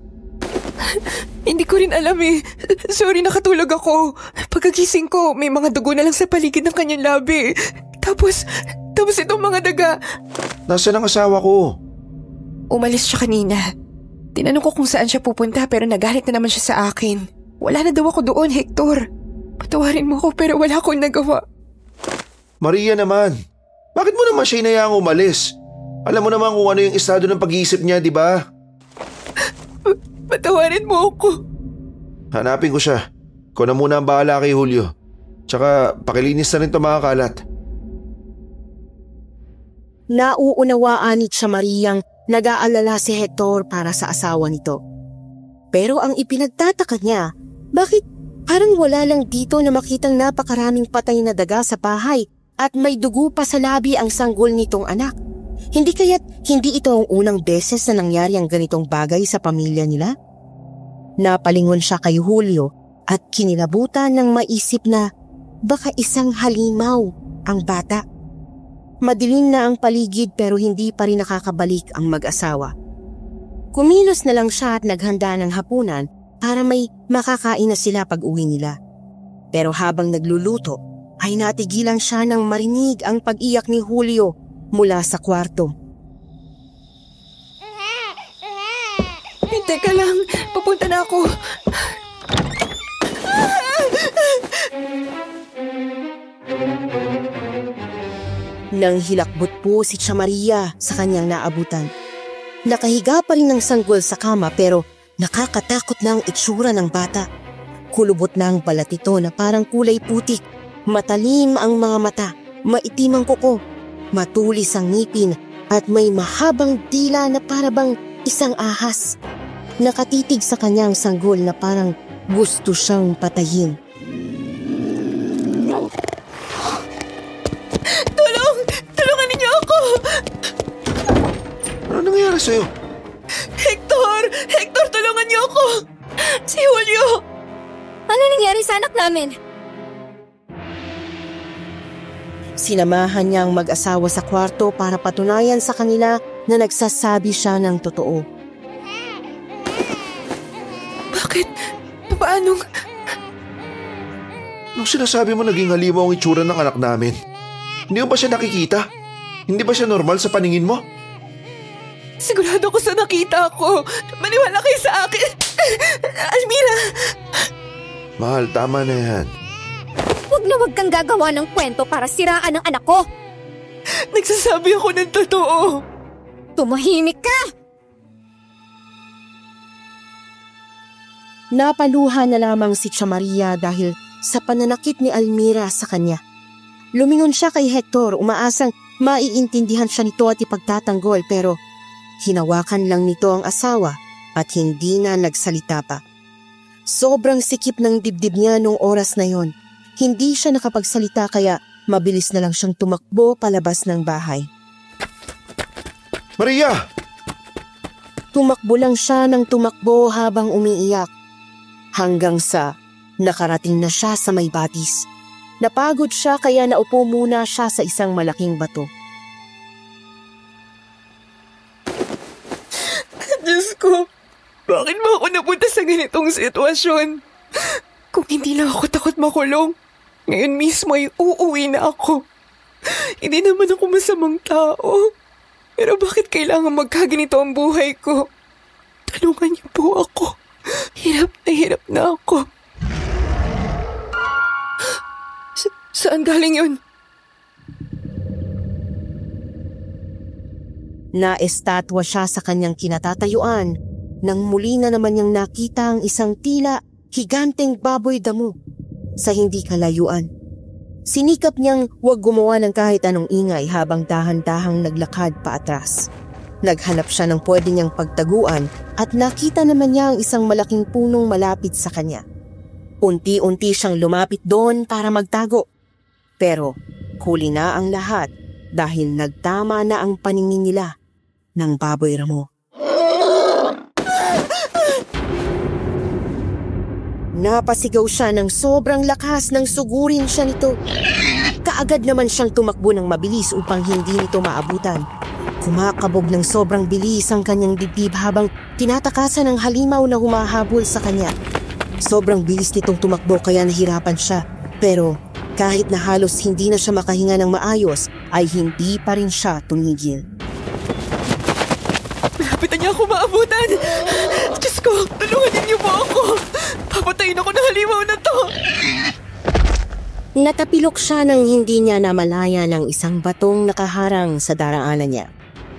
Hindi ko rin alam eh. Sorry, nakatulog ako. Pagkagising ko, may mga dugo na lang sa paligid ng kanyang labi. Tapos itong mga daga. Nasaan ang asawa ko? Umalis siya kanina. Tinanong ko kung saan siya pupunta pero nagalit na naman siya sa akin. Wala na daw ako doon, Hector. Patawarin mo ko pero wala akong nagawa. Maria naman, bakit mo naman siya inayaang umalis? Alam mo naman kung ano yung estado ng pag-iisip niya, di ba? Patawarin mo ako. Hanapin ko siya. Ikaw na muna ang bahala kay Julio. Tsaka pakilinis na rin ito mga kalat. Nauunawaan ni Tia Mariang nag-aalala si Hector para sa asawa nito. Pero ang ipinagtataka niya, bakit parang wala lang dito na makitang napakaraming patay na daga sa bahay at may dugo pa sa labi ang sanggol nitong anak? Hindi kaya't hindi ito ang unang beses na nangyari ang ganitong bagay sa pamilya nila? Napalingon siya kay Julio at kinilabutan ng maisip na baka isang halimaw ang bata. Madilim na ang paligid pero hindi pa rin nakakabalik ang mag-asawa. Kumilos na lang siya at naghanda ng hapunan para may makakain na sila pag-uwi nila. Pero habang nagluluto ay natigilan siya nang marinig ang pag-iyak ni Julio mula sa kwarto. Teka lang, papunta na ako. Nang hilakbot po si Tia Maria sa kanyang naabutan. Nakahiga pa rin ng sanggol sa kama pero nakakatakot na ang itsura ng bata. Kulubot na ang balat ito na parang kulay putik Matalim ang mga mata, maitim ang kuko, matulis ang ngipin at may mahabang dila na parabang isang ahas. Nakatitig sa kanyang sanggol na parang gusto siyang patayin. Tulungan ninyo ako! Ano nangyayari sa'yo? Hector, tulungan niyo ako! Si Julio! Ano nangyari sa anak namin? Sinamahan niya ang mag-asawa sa kwarto para patunayan sa kanila na nagsasabi siya ng totoo. Bakit? Paano? Nung sinasabi mo naging halimaw ang itsura ng anak namin, hindi mo ba siya nakikita? Hindi ba siya normal sa paningin mo? Sigurado ko sa nakita ko. Maniwala kayo sa akin. Almira! Mahal, tama na yan. Huwag kang gagawa ng kwento para siraan ang anak ko. Nagsasabi ako ng totoo. Tumahimik ka! Napaluha na lamang si Tia Maria dahil sa pananakit ni Almira sa kanya. Lumingon siya kay Hector, umaasang maiintindihan siya nito at ipagtatanggol, pero hinawakan lang nito ang asawa at hindi na nagsalita pa. Sobrang sikip ng dibdib niya noong oras na yon. Hindi siya nakapagsalita kaya mabilis na lang siyang tumakbo palabas ng bahay. Maria! Tumakbo lang siya ng tumakbo habang umiiyak. Hanggang sa nakarating na siya sa may batis. Napagod siya kaya naupo muna siya sa isang malaking bato. Diyos ko, bakit ba ako napunta sa ganitong sitwasyon? Kung hindi lang ako takot makulong, ngayon mismo ay uuwi na ako. Hindi naman ako masamang tao. Pero bakit kailangan magkaganito ang buhay ko? Tulungan niyo po ako. Hirap na ako. Saan galing yun? Naestatwa siya sa kanyang kinatatayuan nang muli na naman niyang nakita ang isang tila higanteng baboy damo sa hindi kalayuan. Sinikap niyang huwag gumawa ng kahit anong ingay habang dahan-dahang naglakad pa atras. Naghanap siya ng pwede niyang pagtaguan at nakita naman niya ang isang malaking punong malapit sa kanya. Unti-unti siyang lumapit doon para magtago. Pero huli na ang lahat dahil nagtama na ang paningin nila ng baboy ramo. Napasigaw siya ng sobrang lakas nang sugurin siya nito. Kaagad naman siyang tumakbo ng mabilis upang hindi nito maabutan. Kumakabog ng sobrang bilis ang kanyang dibdib habang tinatakasan ng halimaw na humahabol sa kanya. Sobrang bilis nitong tumakbo kaya nahirapan siya. Pero kahit na halos hindi na siya makahinga ng maayos, ay hindi pa rin siya tumigil. Malapit na niya ako maabutan! Diyos ko, tulungan niyo po ako! Papatayin ako ng halimaw na to! Natapilok siya nang hindi niya namalaya ng isang batong nakaharang sa daraanan niya.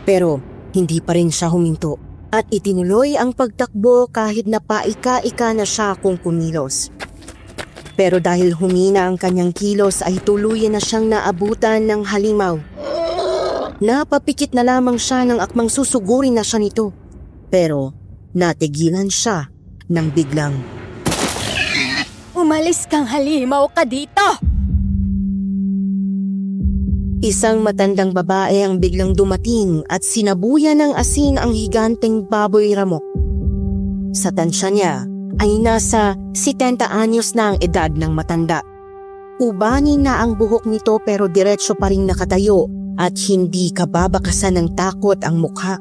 Pero hindi pa rin siya huminto at itinuloy ang pagtakbo kahit na paika-ika na siya kung kumilos. Pero dahil humina ang kanyang kilos ay tuluyan na siyang naabutan ng halimaw. Napapikit na lamang siya ng akmang susugurin na siya nito. Pero natigilan siya ng biglang. Umalis kang halimaw ka dito! Isang matandang babae ang biglang dumating at sinabuyan ng asin ang higanteng baboy ramok. Sa tansya niya ay nasa 70 anyos na ang edad ng matanda. Ubanin na ang buhok nito pero diretso pa rin nakatayo at hindi kababakasan ng takot ang mukha.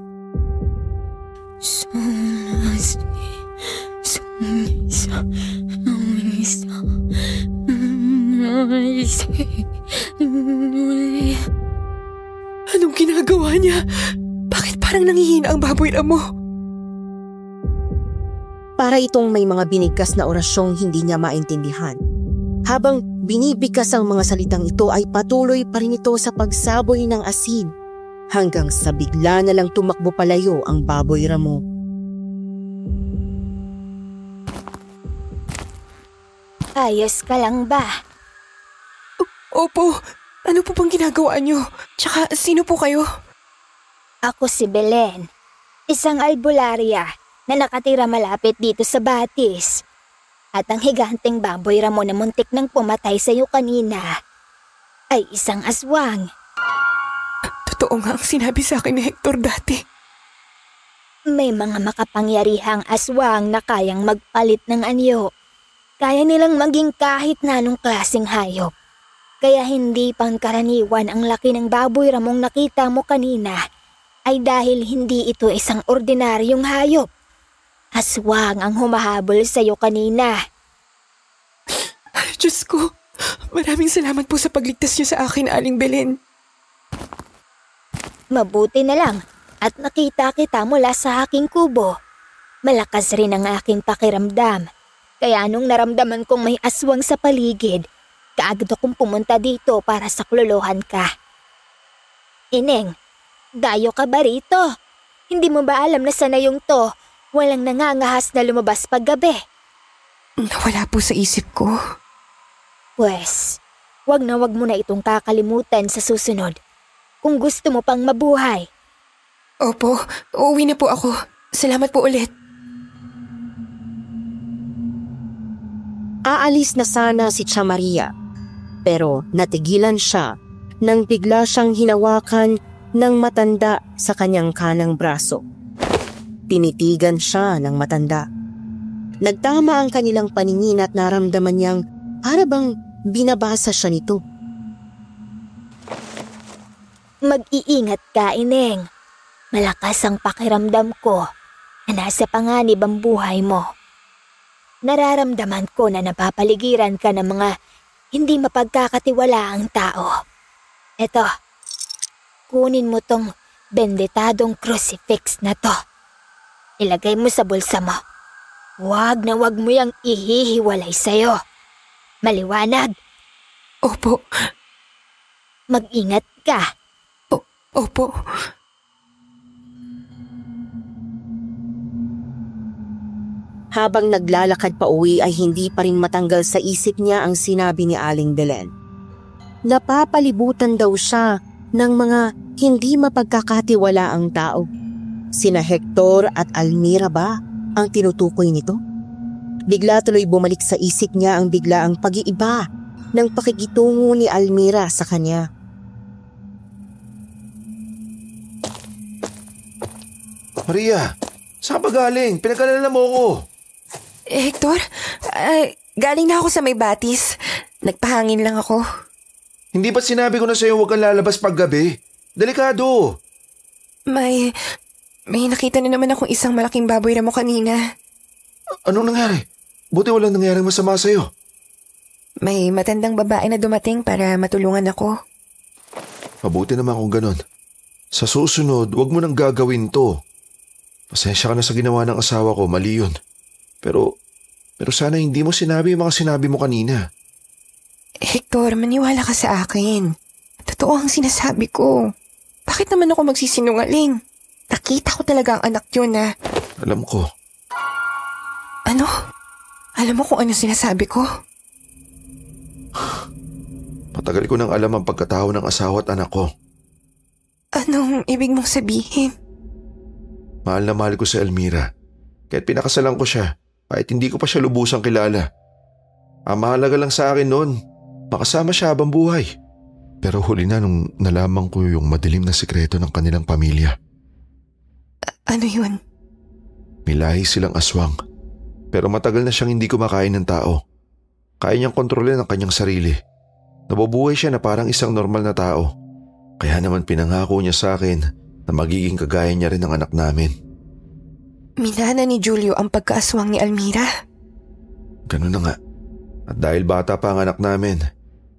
Anong ginagawa niya? Bakit parang nangihina ang baboy ramo? Para itong may mga binigkas na orasyong hindi niya maintindihan. Habang binibigkas ang mga salitang ito ay patuloy pa rin ito sa pagsaboy ng asin hanggang sa bigla na lang tumakbo palayo ang baboy ramo. Ayos ka lang ba? Opo, ano po bang ginagawa niyo? Tsaka sino po kayo? Ako si Belen, isang albularya na nakatira malapit dito sa Batis. At ang higanteng baboy Ramon na muntik nang pumatay sa iyo kanina ay isang aswang. Totoo nga ang sinabi sa akin ni Hector dati. May mga makapangyarihang aswang na kayang magpalit ng anyo. Kaya nilang maging kahit na anong klaseng hayop. Kaya hindi pangkaraniwan ang laki ng baboy Ramong nakita mo kanina ay dahil hindi ito isang ordinaryong hayop. Aswang ang humahabol sa iyo kanina. Diyos ko, maraming salamat po sa pagligtas niyo sa akin, Aling Belen. Mabuti na lang at nakita kita mula sa aking kubo. Malakas rin ang aking pakiramdam. Kaya nung naramdaman kong may aswang sa paligid, kaagad akong pumunta dito para saklolohan ka. Ineng, dayo ka ba rito? Hindi mo ba alam na sanayong to, walang nangangahas na lumabas paggabi? Nawala po sa isip ko. Pwes, wag na wag mo na itong kakalimutan sa susunod. Kung gusto mo pang mabuhay. Opo, uuwi na po ako. Salamat po ulit. Aalis na sana si Tia Maria, pero natigilan siya nang bigla siyang hinawakan ng matanda sa kanyang kanang braso. Tinitigan siya ng matanda. Nagtama ang kanilang paningin at naramdaman niyang para bang binabasa siya nito. Mag-iingat ka, Ineng. Malakas ang pakiramdam ko na nasa panganib ang buhay mo. Nararamdaman ko na napapaligiran ka ng mga hindi mapagkakatiwalaang tao. Eto, kunin mo tong bendetadong crucifix na to. Ilagay mo sa bulsa mo. Wag na wag mo yang ihihiwalay sa'yo. Maliwanag? Opo. Mag-ingat ka. Opo. Habang naglalakad pa uwi ay hindi pa rin matanggal sa isip niya ang sinabi ni Aling Belen. Napapalibutan daw siya ng mga hindi mapagkakatiwalaang tao. Sina Hector at Almira ba ang tinutukoy nito? Bigla tuloy bumalik sa isip niya ang biglaang pag-iiba ng pakikitungo ni Almira sa kanya. Maria, saan ba galing? Pinag-alala mo ako. Hector, galing na ako sa may Batis. Nagpahangin lang ako. Hindi ba't sinabi ko na sa'yo huwag kang lalabas paggabi? Delikado. May nakita na naman akong isang malaking baboy Ramo kanina. Anong nangyari? Buti walang nangyaring masama sa'yo. May matandang babae na dumating para matulungan ako. Mabuti naman kung ganun. Sa susunod, huwag mo nang gagawin to. Pasensya ka na sa ginawa ng asawa ko, mali yun. Pero sana hindi mo sinabi yung mga sinabi mo kanina. Hector, maniwala ka sa akin. Totoo ang sinasabi ko. Bakit naman ako magsisinungaling? Nakita ko talaga ang anak yun na... Alam ko. Ano? Alam mo kung ano sinasabi ko? Matagal ko nang alam ang pagkatao ng asawa at anak ko. Anong ibig mong sabihin? Mahal na mahal ko si Almira. Kahit pinakasalan ko siya, kahit hindi ko pa siya lubusang kilala. Ang mahalaga lang sa akin noon, makasama siya habang buhay. Pero huli na nung nalaman ko yung madilim na sikreto ng kanilang pamilya. Ano yun? May lahi silang aswang. Pero matagal na siyang hindi kumakain ng tao. Kaya niyang kontrolin ang kanyang sarili. Nabubuhay siya na parang isang normal na tao. Kaya naman pinangako niya sa akin na magiging kagaya niya rin ang anak namin. Minana ni Julio ang pagkaaswang ni Almira? Ganun na nga. At dahil bata pa ang anak namin,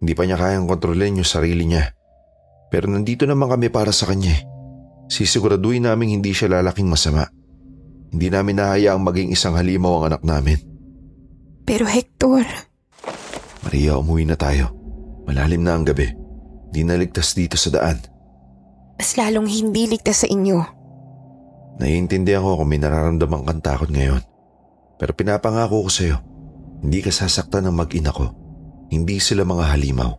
hindi pa niya kayang kontrolin yung sarili niya. Pero nandito naman kami para sa kanya. Sisiguraduhin namin hindi siya lalaking masama. Hindi namin nahayaang maging isang halimaw ang anak namin. Pero Hector... Maria, umuwi na tayo. Malalim na ang gabi. Di na ligtas dito sa daan. Mas lalong hindi ligtas sa inyo. Naiintindihan ko kung may nararamdaman kang takot ngayon. Pero pinapangako ko sa'yo, hindi ka sasaktan ng mag-ina ko. Hindi sila mga halimaw.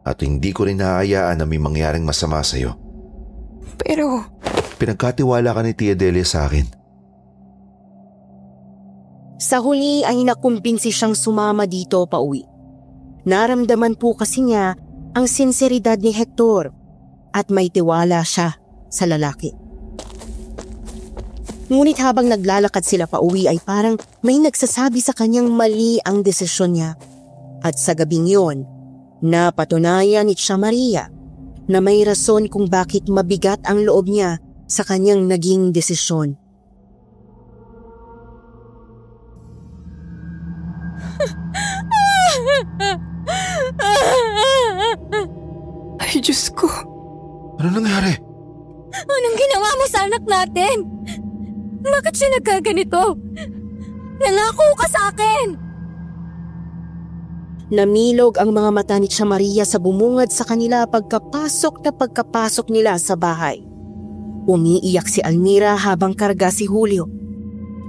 at hindi ko rin naayaan na may mangyaring masama sa'yo. Pero Pinagkatiwala ka ni Tia Delia sa akin. Sa huli ay nakumbinsi siyang sumama dito pauwi. Naramdaman po kasi niya ang sinseridad ni Hector at may tiwala siya sa lalaki. Ngunit habang naglalakad sila pauwi ay parang may nagsasabi sa kanyang mali ang desisyon niya. At sa gabing yon, napatunayan ni Tia Maria na may rason kung bakit mabigat ang loob niya sa kanyang naging desisyon. ay Diyos ko. Ano nangyari? Anong ginawa mo sa anak natin? Bakit siya nagkaganito? Nangako ka sa akin! Namilog ang mga mata ni Tia Maria sa bumungad sa kanila pagkapasok nila sa bahay. Umiiyak si Almira habang karga si Julio.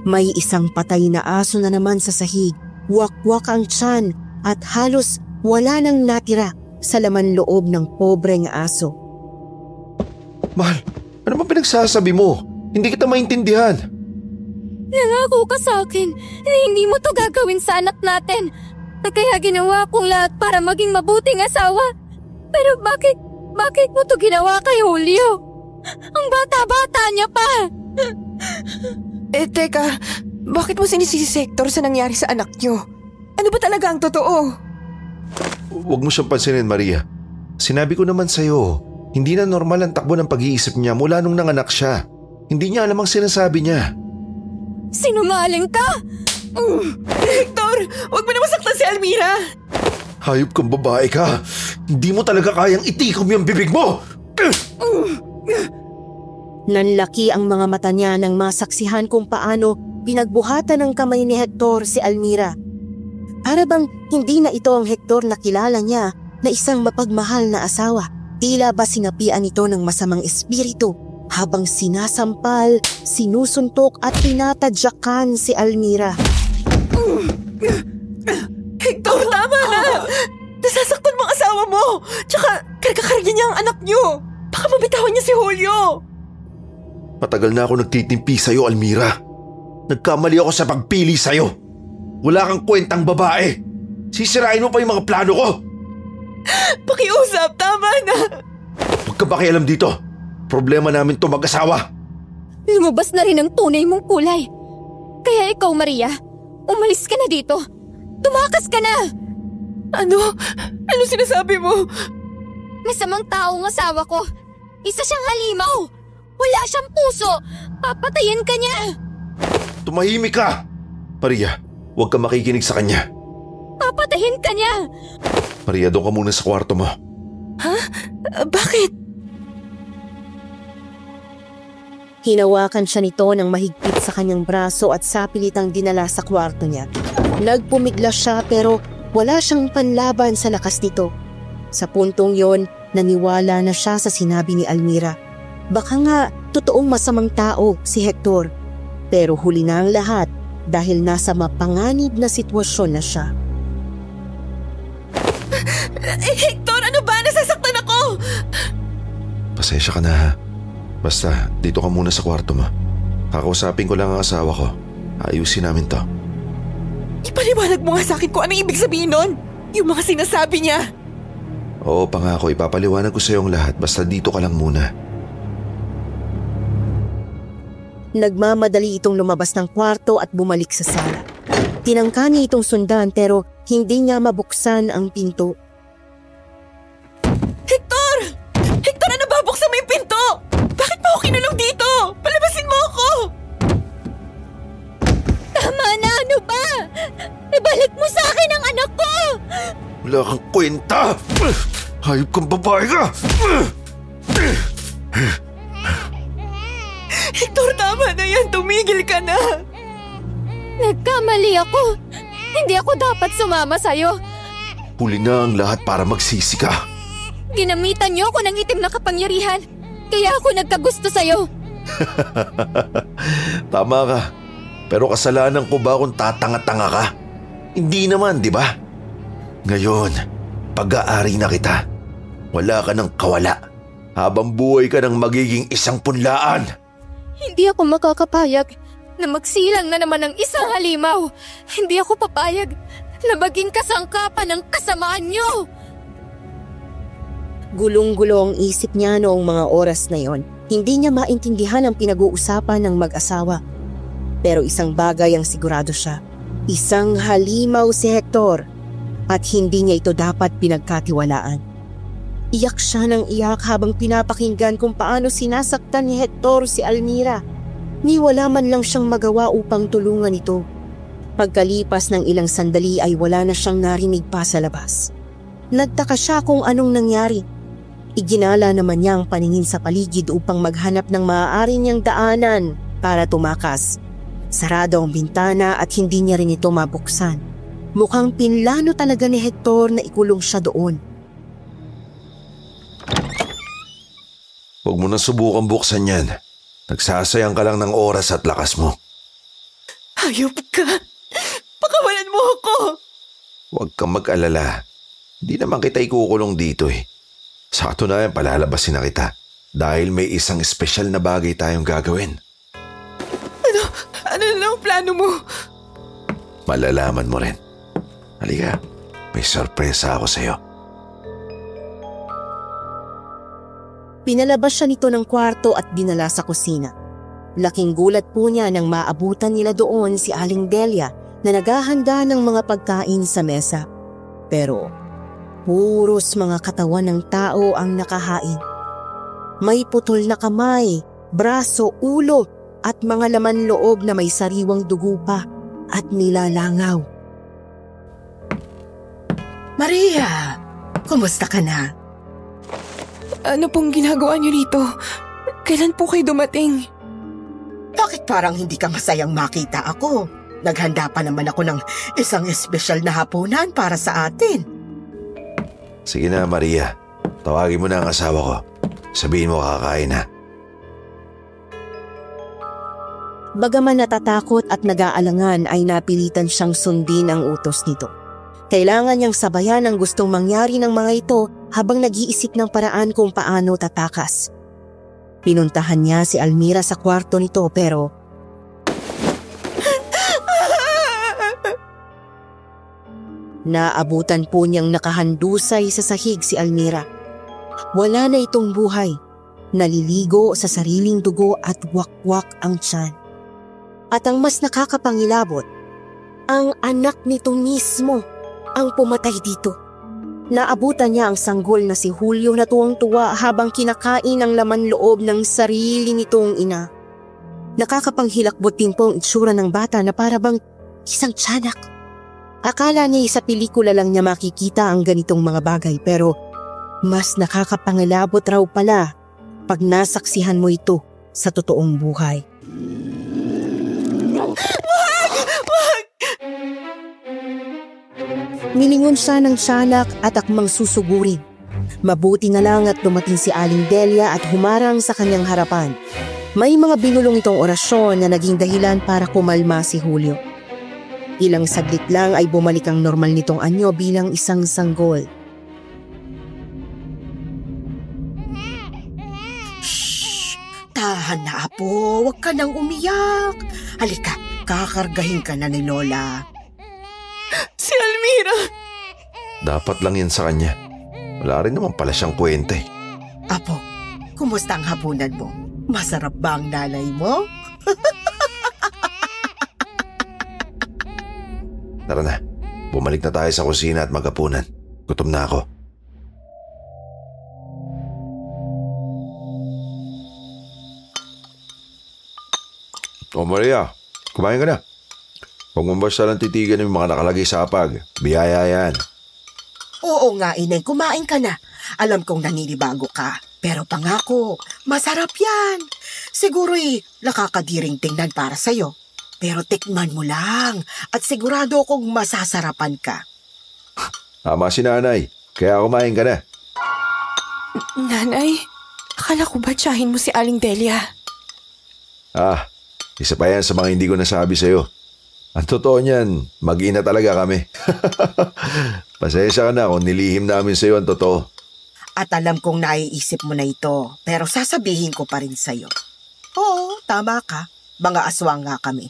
May isang patay na aso na naman sa sahig, wakwak ang tiyan at halos wala nang natira sa laman loob ng pobreng aso. Mahal, ano ba pinagsasabi mo? Hindi kita maintindihan. Nangako ka sa akin na hindi mo to gagawin sa anak natin. Kaya ginawa kong lahat para maging mabuting asawa. Pero bakit mo to ginawa kay Julio? Ang bata-bata niya pa. Teka, bakit mo sinisisi si Hector sa nangyari sa anak niyo? Ano ba talaga ang totoo? Huwag mo siyang pansinin, Maria. Sinabi ko naman sa'yo, hindi na normal ang takbo ng pag-iisip niya mula nung nanganak siya. Hindi niya alam ang sinasabi niya. Sinungaling ka! Hector, huwag mo na masaktan si Almira! Hayop kang babae ka! Hindi mo talaga kayang itikom yung bibig mo! Nanlaki ang mga mata niya nang masaksihan kung paano pinagbuhatan ng kamay ni Hector si Almira. Para bang hindi na ito ang Hector na kilala niya na isang mapagmahal na asawa. Tila ba sinapian ito ng masamang espiritu habang sinasampal, sinusuntok at tinatadyakan si Almira. Hector, tama na! Nasasaktan mo ang asawa mo! Tsaka karga-karga niya ang anak niyo! Baka mabitawan niya si Julio! Matagal na ako nagtitimpi sa'yo, Almira. Nagkamali ako sa pagpili sa'yo. Wala kang kwentang babae. Sisirain mo pa yung mga plano ko. Pakiusap, tama na! Huwag ka pakialam dito. Problema namin to mag-asawa. Lumabas na rin ang tunay mong kulay. Kaya ikaw, Maria, umalis ka na dito. Tumakas ka na! Ano? Ano sinasabi mo? Masamang tao ang asawa ko. Isa siyang halimaw. Wala siyang puso. Papatayin ka niya. Tumahimik ka! Maria, huwag ka makikinig sa kanya. Papatayin ka niya. Maria, doon ka muna sa kwarto mo. Ha? Bakit? Hinawakan siya nito ng mahigpit sa kanyang braso at sapilitang dinala sa kwarto niya. Nagpumiglas siya pero wala siyang panlaban sa lakas nito. Sa puntong yon, naniwala na siya sa sinabi ni Almira. Baka nga totoong masamang tao si Hector. Pero huli na ang lahat dahil nasa mapanganib na sitwasyon na siya. Hector, ano ba? Nasasaktan ako! Pasensya ka na ha. Basta, dito ka muna sa kwarto mo. Kakausapin ko lang ang asawa ko. Ayusin namin to. Ipaliwanag mo nga sa akin kung anong ibig sabihin nun. Yung mga sinasabi niya. Oo, pangako. Ipapaliwanag ko sa iyo ang lahat. Basta dito ka lang muna. Nagmamadali itong lumabas ng kwarto at bumalik sa sala. Tinangka niya itong sundan pero hindi niya mabuksan ang pinto. Hector! Hector, ano ba? Buksan mo yung pinto! Bakit mo ako kinulong dito? Palabasin mo ako! Tama na, ano ba? Ibalik mo sa akin ang anak ko! Wala kang kwenta! Hayop kang babae ka! Hector, tama na yan. Tumigil ka na. Nagkamali ako. Hindi ako dapat sumama sa'yo. Huli na ang lahat para magsisi ka. Ginamitan niyo ako ng itim na kapangyarihan. Kaya ako nagkagusto sa'yo. Tama ka. Pero kasalanan ko ba kung tatanga-tanga ka? Hindi naman, di ba? Ngayon, pag-aari na kita. Wala ka ng kawala. Habang buhay ka ng magiging isang punlaan. Hindi ako makakapayag na magsilang na naman ng isang halimaw. Hindi ako papayag na maging kasangkapan ng kasamaan niyo. Gulong-gulo ang isip niya noong mga oras na yon. Hindi niya maintindihan ang pinag-uusapan ng mag-asawa. Pero isang bagay ang sigurado siya. Isang halimaw si Hector at hindi niya ito dapat pinagkatiwalaan. Iyak siya ng iyak habang pinapakinggan kung paano sinasaktan ni Hector si Almira. Ni wala man lang siyang magawa upang tulungan ito. Pagkalipas ng ilang sandali ay wala na siyang narinig pa sa labas. Nagtaka siya kung anong nangyari. Iginala naman niya ang paningin sa paligid upang maghanap ng maaari niyang daanan para tumakas. Sarado ang bintana at hindi niya rin ito mabuksan. Mukhang pinlano talaga ni Hector na ikulong siya doon. Huwag mo na subukan buksan yan. Nagsasayang ka lang ng oras at lakas mo. Hayop ka! Pakawalan mo ako! Huwag kang mag-alala. Hindi naman kita ikukulong dito eh. Sa katunayan palalabasin na kita dahil may isang espesyal na bagay tayong gagawin. Ano na ang plano mo? Malalaman mo rin. Halika, may sorpresa ako sa'yo. Pinalabas siya nito ng kwarto at dinala sa kusina. Laking gulat po niya nang maabutan nila doon si Aling Delia na naghahanda ng mga pagkain sa mesa. Pero puros mga katawan ng tao ang nakahain. May putol na kamay, braso, ulo at mga laman loob na may sariwang dugo pa at nilalangaw. Maria, kumusta ka na? Ano pong ginagawa niyo rito? Kailan po kayo dumating? Bakit parang hindi ka masayang makita ako? Naghanda pa naman ako ng isang espesyal na hapunan para sa atin. Sige na, Maria. Tawagin mo na ang asawa ko. Sabihin mo kakain na. Bagaman natatakot at nag-aalangan ay napilitan siyang sundin ang utos nito. Kailangan niyang sabayan ang gustong mangyari ng mga ito habang nag-iisip ng paraan kung paano tatakas. Pinuntahan niya si Almira sa kwarto nito pero naabutan po niyang nakahandusay sa sahig si Almira. Wala na itong buhay. Naliligo sa sariling dugo at wakwak ang tiyan. At ang mas nakakapangilabot, ang anak nito mismo ang pumatay dito. Naabutan niya ang sanggol na si Julio na tuwang-tuwa habang kinakain ang laman loob ng sarili nitong ina. Nakakapanghilakbot din po ang itsura ng bata na parabang isang tiyanak. Akala niya sa pelikula lang niya makikita ang ganitong mga bagay pero mas nakakapangilabot raw pala pag nasaksihan mo ito sa totoong buhay. Nilingon siya ng tiyanak at akmang susugurin. Mabuti na lang at dumating si Aling Delia at humarang sa kanyang harapan. May mga binulong itong orasyon na naging dahilan para kumalma si Julio. Ilang saglit lang ay bumalik ang normal nitong anyo bilang isang sanggol. Shhh! Tahan na, Apo. Huwag ka nang umiyak. Halika, kakargahin ka na ni Lola. Si Almira! Dapat lang yan sa kanya. Wala rin naman pala siyang kwenta eh. Apo, kumusta ang hapunan mo? Masarap ba ang nanay mo? Tara na, bumalik na tayo sa kusina at maghapunan. Gutom na ako. O Maria, kumain ka na. Huwag mo basta lang titigan yung mga nakalagay sa apag. Biyaya yan. Oo nga, Ineng, kumain ka na. Alam kong naninibago ka. Pero pangako, masarap yan. Siguro'y nakakadiring tingnan para sa'yo. Pero tikman mo lang at sigurado kong masasarapan ka. Tama si nanay, kaya kumain ka na. Nanay, akala ko ba tiyahin mo si Aling Delia? Isa pa yan sa mga hindi ko nasabi sa'yo. Ang totoo niyan, mag-ina talaga kami. Pasensya ka na kung nilihim namin sa'yo ang totoo. At alam kong naiisip mo na ito, pero sasabihin ko pa rin sa'yo. Oo, tama ka. Mga aswang nga kami.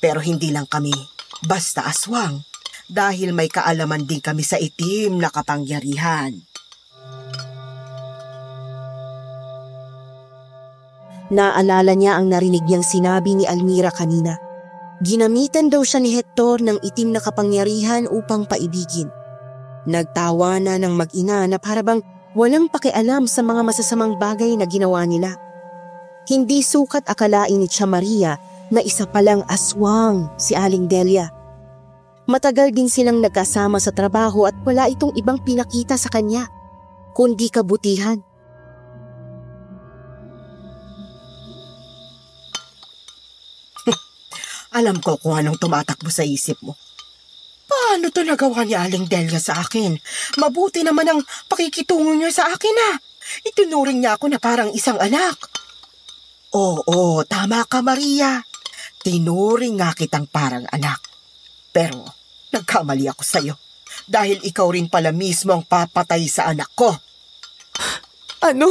Pero hindi lang kami basta aswang. Dahil may kaalaman din kami sa itim na kapangyarihan. Naalala niya ang narinig niyang sinabi ni Almira kanina. Ginamitan daw siya ni Hector ng itim na kapangyarihan upang paibigin. Nagtawa na ng mag-ina na parabang walang pakialam sa mga masasamang bagay na ginawa nila. Hindi sukat akalain ni Tia Maria na isa palang aswang si Aling Delia. Matagal din silang nagkasama sa trabaho at wala itong ibang pinakita sa kanya, kundi kabutihan. Alam ko kung anong tumatakbo sa isip mo. Paano to nagawa ni Aling Delia sa akin? Mabuti naman ang pakikitungo niya sa akin Itinuring niya ako na parang isang anak. Oo, tama ka Maria. Tinuring nga kitang parang anak. Pero nagkamali ako sa'yo. Dahil ikaw rin pala mismo ang papatay sa anak ko. Ano?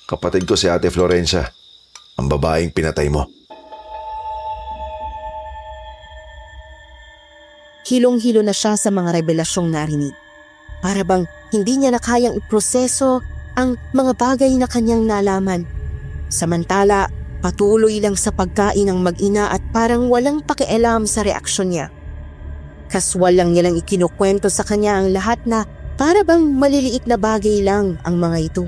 Kapatid ko si Ate Florencia. Ang babaeng pinatay mo. Hilong-hilo na siya sa mga revelasyong narinig. Para bang hindi niya na kayang iproseso ang mga bagay na kanyang nalaman. Samantala, patuloy lang sa pagkain ng mag-ina at parang walang pakialam sa reaksyon niya. Kaswal lang nilang ikinukwento sa kanya ang lahat na para bang maliliit na bagay lang ang mga ito.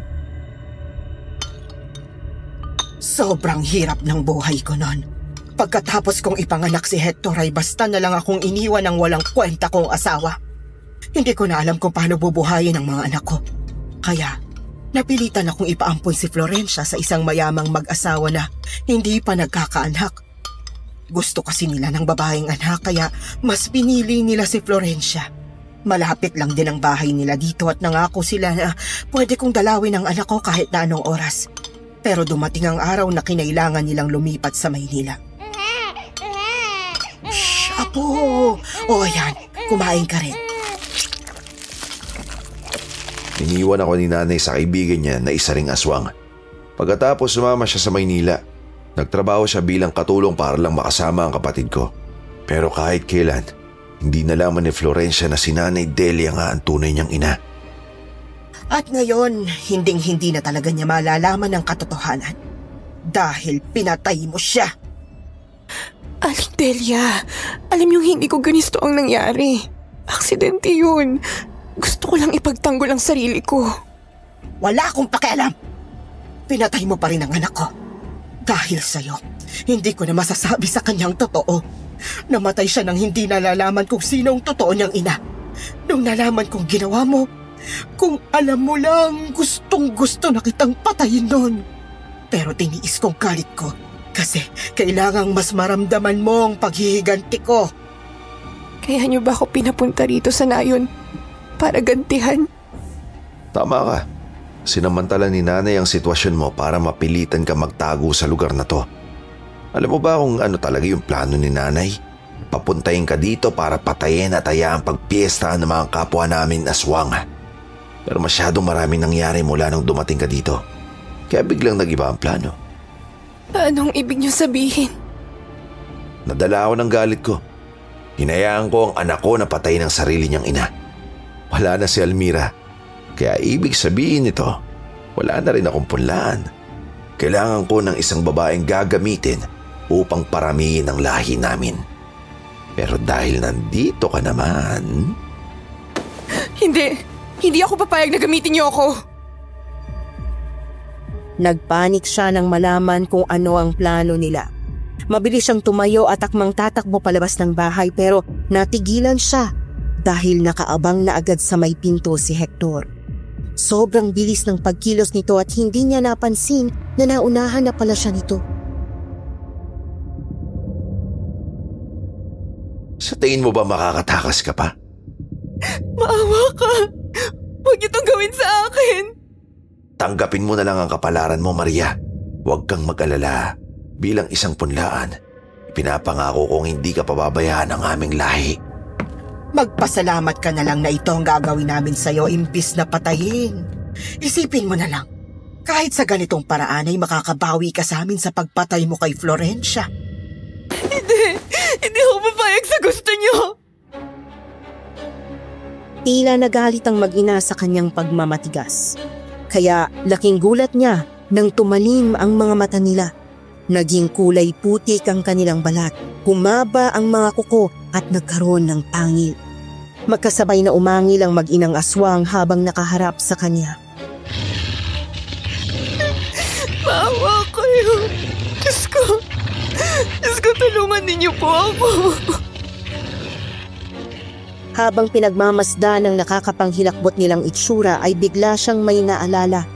Sobrang hirap ng buhay ko noon. Pagkatapos kong ipanganak si Hector ay basta na lang akong iniwan ng walang kwenta kong asawa. Hindi ko na alam kung paano bubuhayin ang mga anak ko. Kaya, napilitan akong ipaampon si Florencia sa isang mayamang mag-asawa na hindi pa nagkakaanak. Gusto kasi nila ng babaeng anak kaya mas pinili nila si Florencia. Malapit lang din ang bahay nila dito at nangako sila na pwede kong dalawin ang anak ko kahit na anong oras. Pero dumating ang araw na kinailangan nilang lumipat sa Maynila. Shh, Apo! O ayan, kumain ka rin. Iniwan ako ni nanay sa kaibigan niya na isa ring aswang. Pagkatapos sumama siya sa Maynila, nagtrabaho siya bilang katulong para lang makasama ang kapatid ko. Pero kahit kailan, hindi nalaman ni Florencia na si Nanay Delia nga ang tunay niyang ina. At ngayon, hinding-hindi na talaga niya malalaman ang katotohanan. Dahil pinatay mo siya. Aling Delia, alam niyong hindi ko ganito ang nangyari. Aksidente yun. Gusto ko lang ipagtanggol ang sarili ko. Wala akong pakialam. Pinatay mo pa rin ang anak ko. Dahil sa'yo, hindi ko na masasabi sa kanyang totoo. Namatay siya nang hindi nalalaman kung sino ang totoo niyang ina. Nung nalaman kong ginawa mo, kung alam mo lang, gustong-gusto na kitang patayin nun. Pero tiniis kong galit ko kasi kailangang mas maramdaman mo ang paghihiganti ko. Kaya niyo ba ako pinapunta rito sa nayon para gantihan? Tama ka. Sinamantala ni nanay ang sitwasyon mo para mapilitan ka magtago sa lugar na to. Alam mo ba kung ano talaga yung plano ni nanay? Papuntahin ka dito para patayin at hayaan pagpiestahan ng mga kapwa namin aswang. Pero masyadong maraming nangyari mula nung dumating ka dito. Kaya biglang nag-iba ang plano. Anong ibig niyo sabihin? Nadala ako ng galit ko. Hinayaan ko ang anak ko na patayin ang sarili niyang ina. Wala na si Almira. Kaya ibig sabihin nito, wala na rin akong punlaan. Kailangan ko ng isang babaeng gagamitin upang paramihin ang lahi namin. Pero dahil nandito ka naman... Hindi ako papayag na gamitin niyo ako. Nagpanik siya nang malaman kung ano ang plano nila. Mabilis siyang tumayo at akmang tatakbo palabas ng bahay pero natigilan siya dahil nakaabang na agad sa may pinto si Hector. Sobrang bilis ng pagkilos nito at hindi niya napansin na naunahan na pala siya nito. Sa tingin mo ba makakatakas ka pa? Maawa ka! Huwag niyo itong gawin sa akin! Tanggapin mo na lang ang kapalaran mo, Maria. Huwag kang mag-alala. Bilang isang punlaan, pinapangako kong hindi ka pababayaan ng aming lahi. Magpasalamat ka na lang na ito ang gagawin namin sa'yo imbis na patayin. Isipin mo na lang. Kahit sa ganitong paraan ay makakabawi ka sa amin sa pagpatay mo kay Florencia. Hindi ako papayag sa gusto niyo. Tila nagalit ang mag-ina sa kanyang pagmamatigas. Kaya laking gulat niya nang tumalim ang mga mata nila. Naging kulay putik ang kanilang balat, humaba ang mga kuko at nagkaroon ng pangil. Magkasabay na umangil ang mag-inang aswang habang nakaharap sa kanya. Maawa kayo. Diyos ko, tulungan ninyo po ako. Habang pinagmamasdan ng nakakapanghilakbot nilang itsura ay bigla siyang may naalala.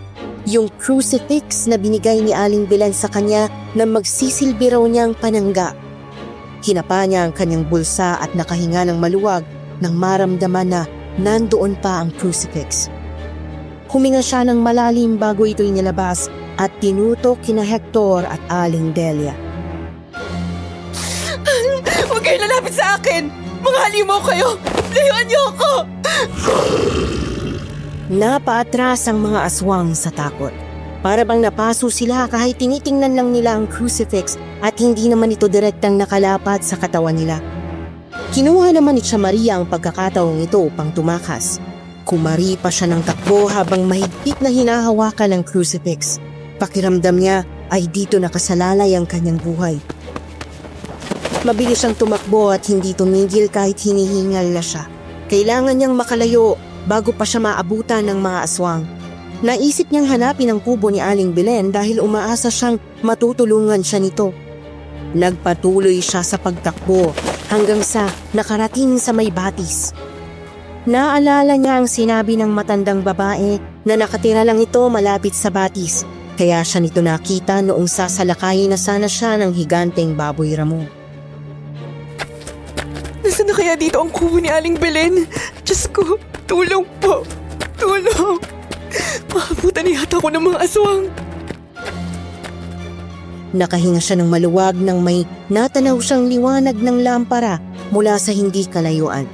Yung crucifix na binigay ni Aling Belen sa kanya na magsisilbi raw niyang panangga. Hinapa niya ang kanyang bulsa at nakahinga ng maluwag nang maramdaman na nandoon pa ang crucifix. Huminga siya ng malalim bago ito'y nilabas at tinutok kina Hector at Aling Delia. Huwag kayo lalapit sa akin! Mga halimaw kayo! Layuan niyo ako! Napaatras ang mga aswang sa takot. Para bang napaso sila kahit tinitingnan lang nila ang crucifix at hindi naman ito direktang nakalapat sa katawan nila. Kinuha naman ni Tia Maria ang pagkakataong ito upang tumakas. Kumari pa siya ng takbo habang mahigpit na hinahawakan ang crucifix. Pakiramdam niya ay dito nakasalalay ang kanyang buhay. Mabilis siyang tumakbo at hindi tumigil kahit hinihingal na siya. Kailangan niyang makalayo bago pa siya maabutan ng mga aswang. Naisip niyang hanapin ang kubo ni Aling Belen dahil umaasa siyang matutulungan siya nito. Nagpatuloy siya sa pagtakbo hanggang sa nakarating sa may batis. Naalala niya ang sinabi ng matandang babae na nakatira lang ito malapit sa batis. Kaya siya nito nakita noong sasalakayin na sana siya ng higanteng baboy ramo. Nasaan na kaya dito ang kubo ni Aling Belen? Diyos ko, tulong po. Tulong. Makabutan na yata ako ng mga aswang. Nakahinga siya ng maluwag nang may natanaw siyang liwanag ng lampara mula sa hindi kalayuan.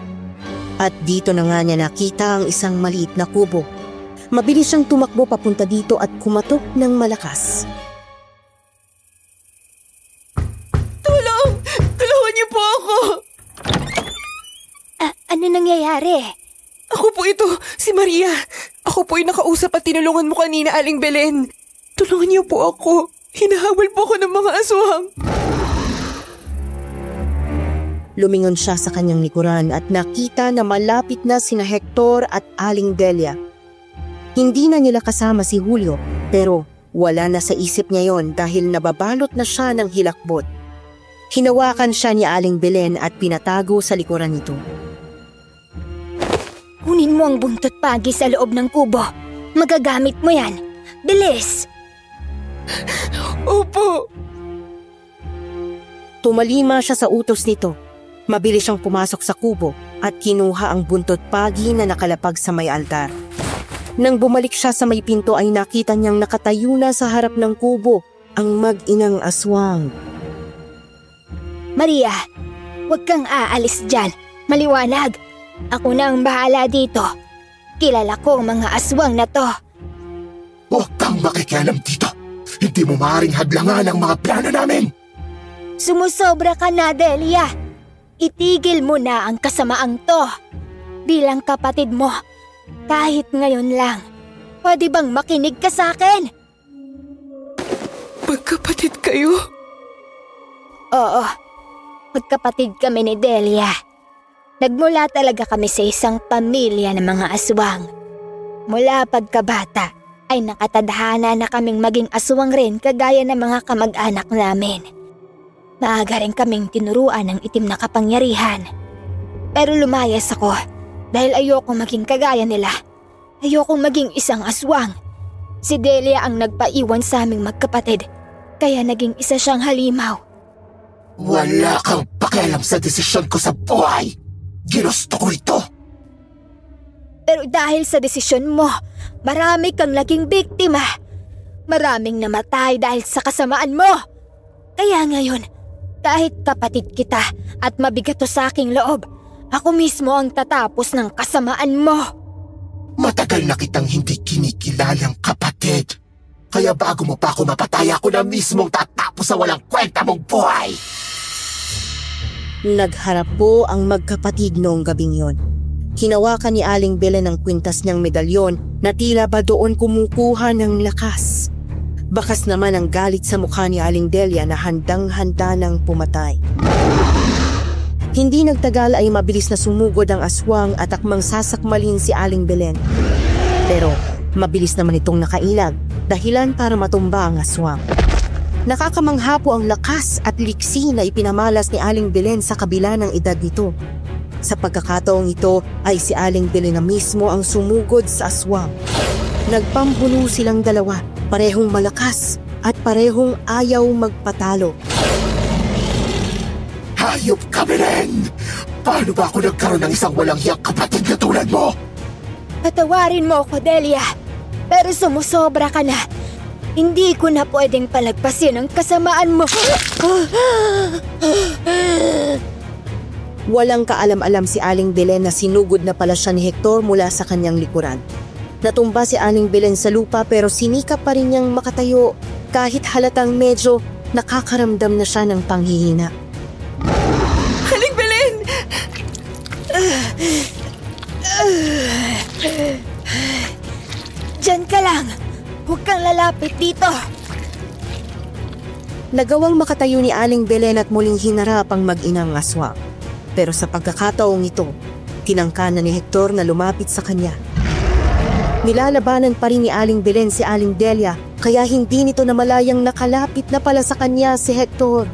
At dito na nga niya nakita ang isang maliit na kubo. Mabilis siyang tumakbo papunta dito at kumatok ng malakas. Tulong! Tulungan niyo po ako! Ano nangyayari? Ako po ito, si Maria. Ako po ay nakausap at tinulungan mo kanina, Aling Belen. Tulungan niyo po ako. Hinahabol po ako ng mga aswang. Lumingon siya sa kanyang likuran at nakita na malapit na sina Hector at Aling Delia. Hindi na nila kasama si Julio pero wala na sa isip niya yon dahil nababalot na siya ng hilakbot. Hinawakan siya ni Aling Belen at pinatago sa likuran nito. Kunin mo ang buntot pagi sa loob ng kubo. Magagamit mo yan. Bilis! Opo! Tumalima siya sa utos nito. Mabilis siyang pumasok sa kubo at kinuha ang buntot pagi na nakalapag sa may altar. Nang bumalik siya sa may pinto ay nakita niyang nakatayo na sa harap ng kubo ang mag-inang aswang. Maria, huwag kang aalis dyan. Maliwanag. Ako na ang bahala dito. Kilala ko ang mga aswang na to. Huwag kang makikialam dito. Hindi mo maaaring hadlangan ang mga plano namin. Sumusobra ka na, Delia. Itigil mo na ang kasamaang to. Bilang kapatid mo, kahit ngayon lang, pwede bang makinig ka sa akin? Magkapatid kayo? Oo, magkapatid kami ni Delia. Nagmula talaga kami sa isang pamilya ng mga aswang. Mula pagkabata ay nakatadhana na kaming maging aswang rin kagaya ng mga kamag-anak namin. Maaga rin kaming tinuruan ng itim na kapangyarihan. Pero lumayas ako dahil ayoko maging kagaya nila. Ayoko maging isang aswang. Si Delia ang nagpaiwan sa aming magkapatid, kaya naging isa siyang halimaw. Wala kang pakialam sa desisyon ko sa buhay. Ginusto ko ito. Pero dahil sa desisyon mo, marami kang naging biktima. Maraming namatay dahil sa kasamaan mo. Kaya ngayon, kahit kapatid kita at mabigat to sa aking loob, ako mismo ang tatapos ng kasamaan mo. Matagal Matagal na kitang hindi kinikilalang kapatid. Kaya bago mo pa ako mapatay, ako na mismong tatapos sa walang kwenta mong buhay. Nagharap po ang magkapatid noong gabing yon. Hinawakan ni Aling Belen ang kwintas niyang medalyon na tila ba doon kumukuha ng lakas. Bakas naman ang galit sa mukha ni Aling Delia na handang-handa ng pumatay. Hindi nagtagal ay mabilis na sumugod ang aswang at akmang sasakmalin si Aling Belen. Pero mabilis naman itong nakailag, dahilan para matumba ang aswang. Nakakamangha po ang lakas at liksi na ipinamalas ni Aling Belen sa kabila ng edad nito. Sa pagkakataong ito ay si Aling Belen na mismo ang sumugod sa aswang. Nagpambuno silang dalawa, parehong malakas at parehong ayaw magpatalo. Hayop ka, Belen! Paano ba ako nagkaroon ng isang walang hiyang kapatid na tulad mo? Patawarin mo ako, Delia. Pero sumusobra ka na. Hindi ko na pwedeng palagpasin ang kasamaan mo. Walang kaalam-alam si Aling Belen na sinugod na pala siya ni Hector mula sa kanyang likuran. Natumba si Aling Belen sa lupa pero sinikap pa rin niyang makatayo kahit halatang medyo nakakaramdam na siya ng panghihina. Aling Belen! Diyan ka lang. Huwag kang lalapit dito. Nagawang makatayo ni Aling Belen at muling hinarap ang mag-inang aswang. Pero sa pagkakataong ito, tinangka na ni Hector na lumapit sa kanya. Nilalabanan pa rin ni Aling Belen si Aling Delia kaya hindi nito namalayang nakalapit na pala sa kanya si Hector.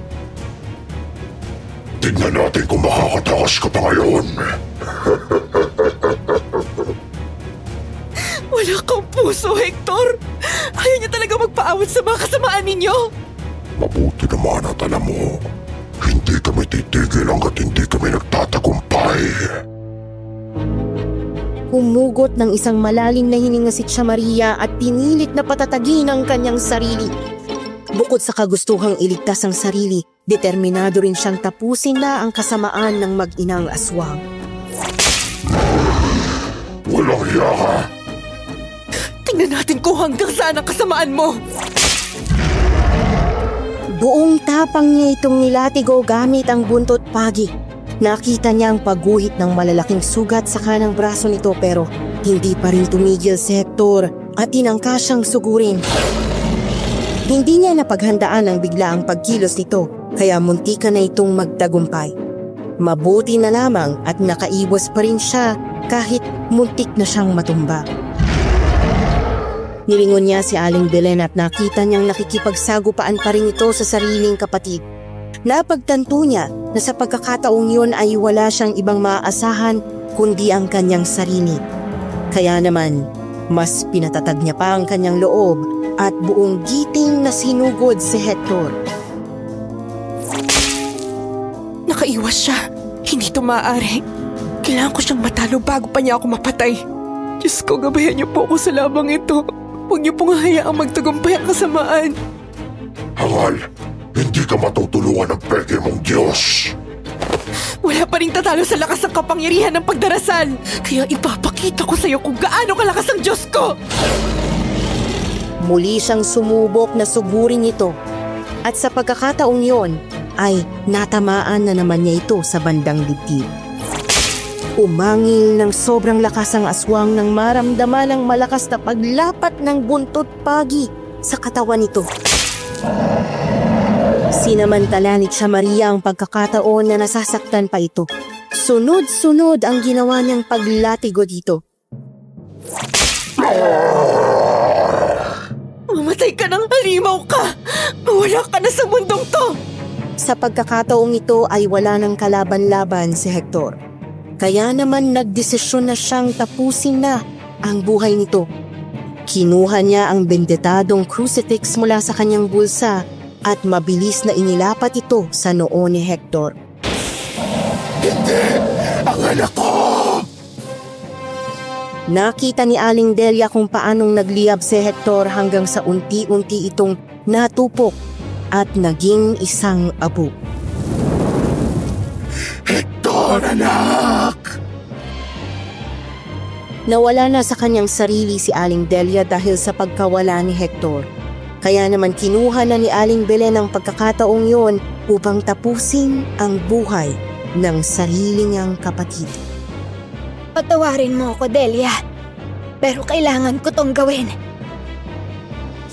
Tignan natin kung makakatakas ka pa ngayon. Wala kang puso, Hector! Ayaw niya talaga magpaawat sa mga kasamaan ninyo! Mabuti naman at alam mo, hindi kami titigil hanggat hindi kami nagtatagumpay. Humugot ng isang malalim na hininga si Tia Maria at pinilit na patatagin ang kanyang sarili. Bukod sa kagustuhang iligtas ang sarili, determinado rin siyang tapusin na ang kasamaan ng mag-inang aswang. Walang hiya ka! Tingnan natin kung hanggang saan ang kasamaan mo! Buong tapang niya itong nilatigo gamit ang buntot pagi. Nakita niya ang pagguhit ng malalaking sugat sa kanang braso nito pero hindi pa rin tumigil si Hector at tinangka siyang sugurin. Hindi niya napaghandaan ang biglaang pagkilos nito kaya muntikan na itong magtagumpay. Mabuti na lamang at nakaiwas pa rin siya kahit muntik na siyang matumba. Nilingon niya si Aling Belen at nakita niyang nakikipagsagupaan pa rin ito sa sariling kapatid. Napagtanto niya na sa pagkakataong yun ay wala siyang ibang maaasahan kundi ang kanyang sarili. Kaya naman, mas pinatatag niya pa ang kanyang loob at buong giting na sinugod si Hector. Nakaiwas siya. Hindi ito maaari. Kailangan ko siyang matalo bago pa niya ako mapatay. Diyos ko, gabayan niyo po ako sa labang ito. Huwag niyo pong hayaang magtagumpay ang kasamaan. Hangal, hindi ka matutulungan ng peke mong Diyos. Wala pa rin tatalo sa lakas ng kapangyarihan ng pagdarasal. Kaya ipapakita ko sa iyo kung gaano kalakas ang Diyos ko. Muli siyang sumubok na sugurin ito. At sa pagkakataong yon ay natamaan na naman niya ito sa bandang dibdib. Umangil ng sobrang lakas ang aswang nang maramdaman ang malakas na paglapat ng buntot pagi sa katawan nito. Sinamantala ni Tia Maria ang pagkakataon na nasasaktan pa ito. Sunod-sunod ang ginawa niyang paglatigo dito. Mamatay ka ng halimaw ka! Mawala ka na sa mundong to! Sa pagkakataong ito ay wala ng kalaban-laban si Hector. Kaya naman nagdesisyon na siyang tapusin na ang buhay nito. Kinuha niya ang bendetadong crucifix mula sa kanyang bulsa at mabilis na inilapat ito sa noo ni Hector. Hindi! Ang anak ko! Nakita ni Aling Delia kung paanong nagliyab si Hector hanggang sa unti-unti itong natupok at naging isang abo. Hector, anak! Nawala na sa kanyang sarili si Aling Delia dahil sa pagkawala ni Hector. Kaya naman kinuha na ni Aling Belen ang pagkakataong yon upang tapusin ang buhay ng sarili niyang kapatid. Patawarin mo ako, Delia. Pero kailangan ko tong gawin.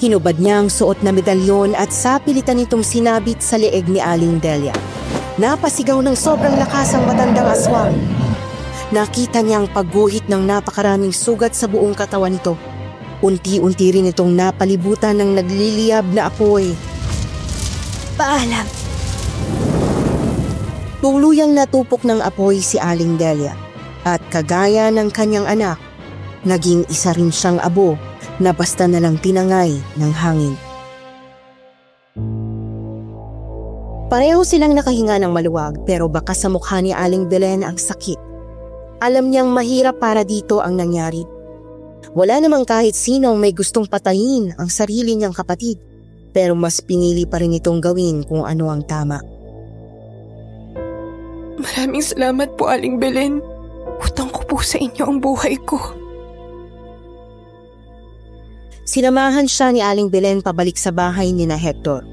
Hinubad niya ang suot na medalyon at sapilitan itong sinabit sa leeg ni Aling Delia. Napasigaw ng sobrang lakas ang matandang aswang. Nakita niyang pagguhit ng napakaraming sugat sa buong katawan nito. Unti-unti rin itong napalibutan ng nagliliyab na apoy. Paalam. Tuluyang natupok ng apoy si Aling Delia at kagaya ng kanyang anak, naging isa rin siyang abo na basta na lang tinangay ng hangin. Pareho silang nakahinga ng maluwag pero baka sa mukha ni Aling Belen ang sakit. Alam niyang mahirap para dito ang nangyari. Wala namang kahit sino ang may gustong patayin ang sarili niyang kapatid, pero mas pinili pa rin itong gawin kung ano ang tama. Maraming salamat po, Aling Belen. Utang ko po sa inyo ang buhay ko. Sinamahan siya ni Aling Belen pabalik sa bahay ni na Hector.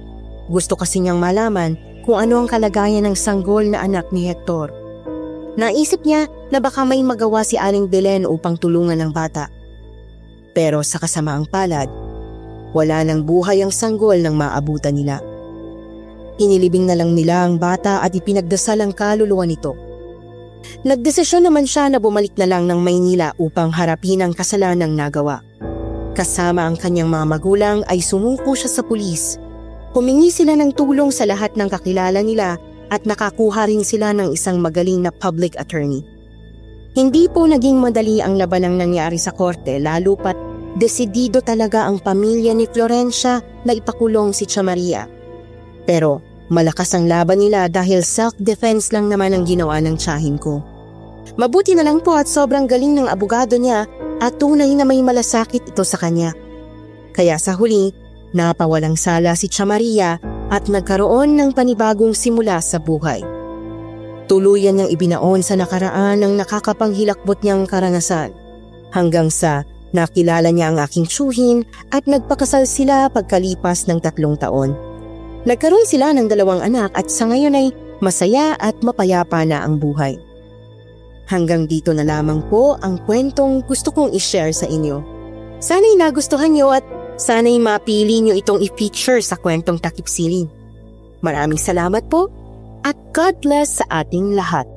Gusto kasi niyang malaman kung ano ang kalagayan ng sanggol na anak ni Hector. Naisip niya na baka may magawa si Aling Belen upang tulungan ang bata. Pero sa kasamaang palad, wala nang buhay ang sanggol nang maabutan nila. Inilibing na lang nila ang bata at ipinagdasal ang kaluluwa nito. Nagdesisyon naman siya na bumalik na lang ng Maynila upang harapin ang kasalanang nagawa. Kasama ang kanyang mga magulang ay sumuko siya sa pulis. Humingi sila ng tulong sa lahat ng kakilala nila at nakakuha rin sila ng isang magaling na public attorney. Hindi po naging madali ang labanang nangyari sa korte lalo pat desidido talaga ang pamilya ni Florencia na ipakulong si Tia Maria. Pero malakas ang laban nila dahil self-defense lang naman ang ginawa ng tiyahin ko. Mabuti na lang po at sobrang galing ng abogado niya at tunay na may malasakit ito sa kanya. Kaya sa huli, napawalang sala si Tia Maria at nagkaroon ng panibagong simula sa buhay. Tuluyan niyang ibinaon sa nakaraan ng nakakapanghilakbot niyang karanasan. Hanggang sa nakilala niya ang aking tiyuhin at nagpakasal sila pagkalipas ng 3 taon. Nagkaroon sila ng 2 anak at sa ngayon ay masaya at mapayapa na ang buhay. Hanggang dito na lamang po ang kwentong gusto kong i-share sa inyo. Sana'y nagustuhan niyo at sana'y mapili niyo itong i-feature sa kwentong Takip Siling. Maraming salamat po at God bless sa ating lahat.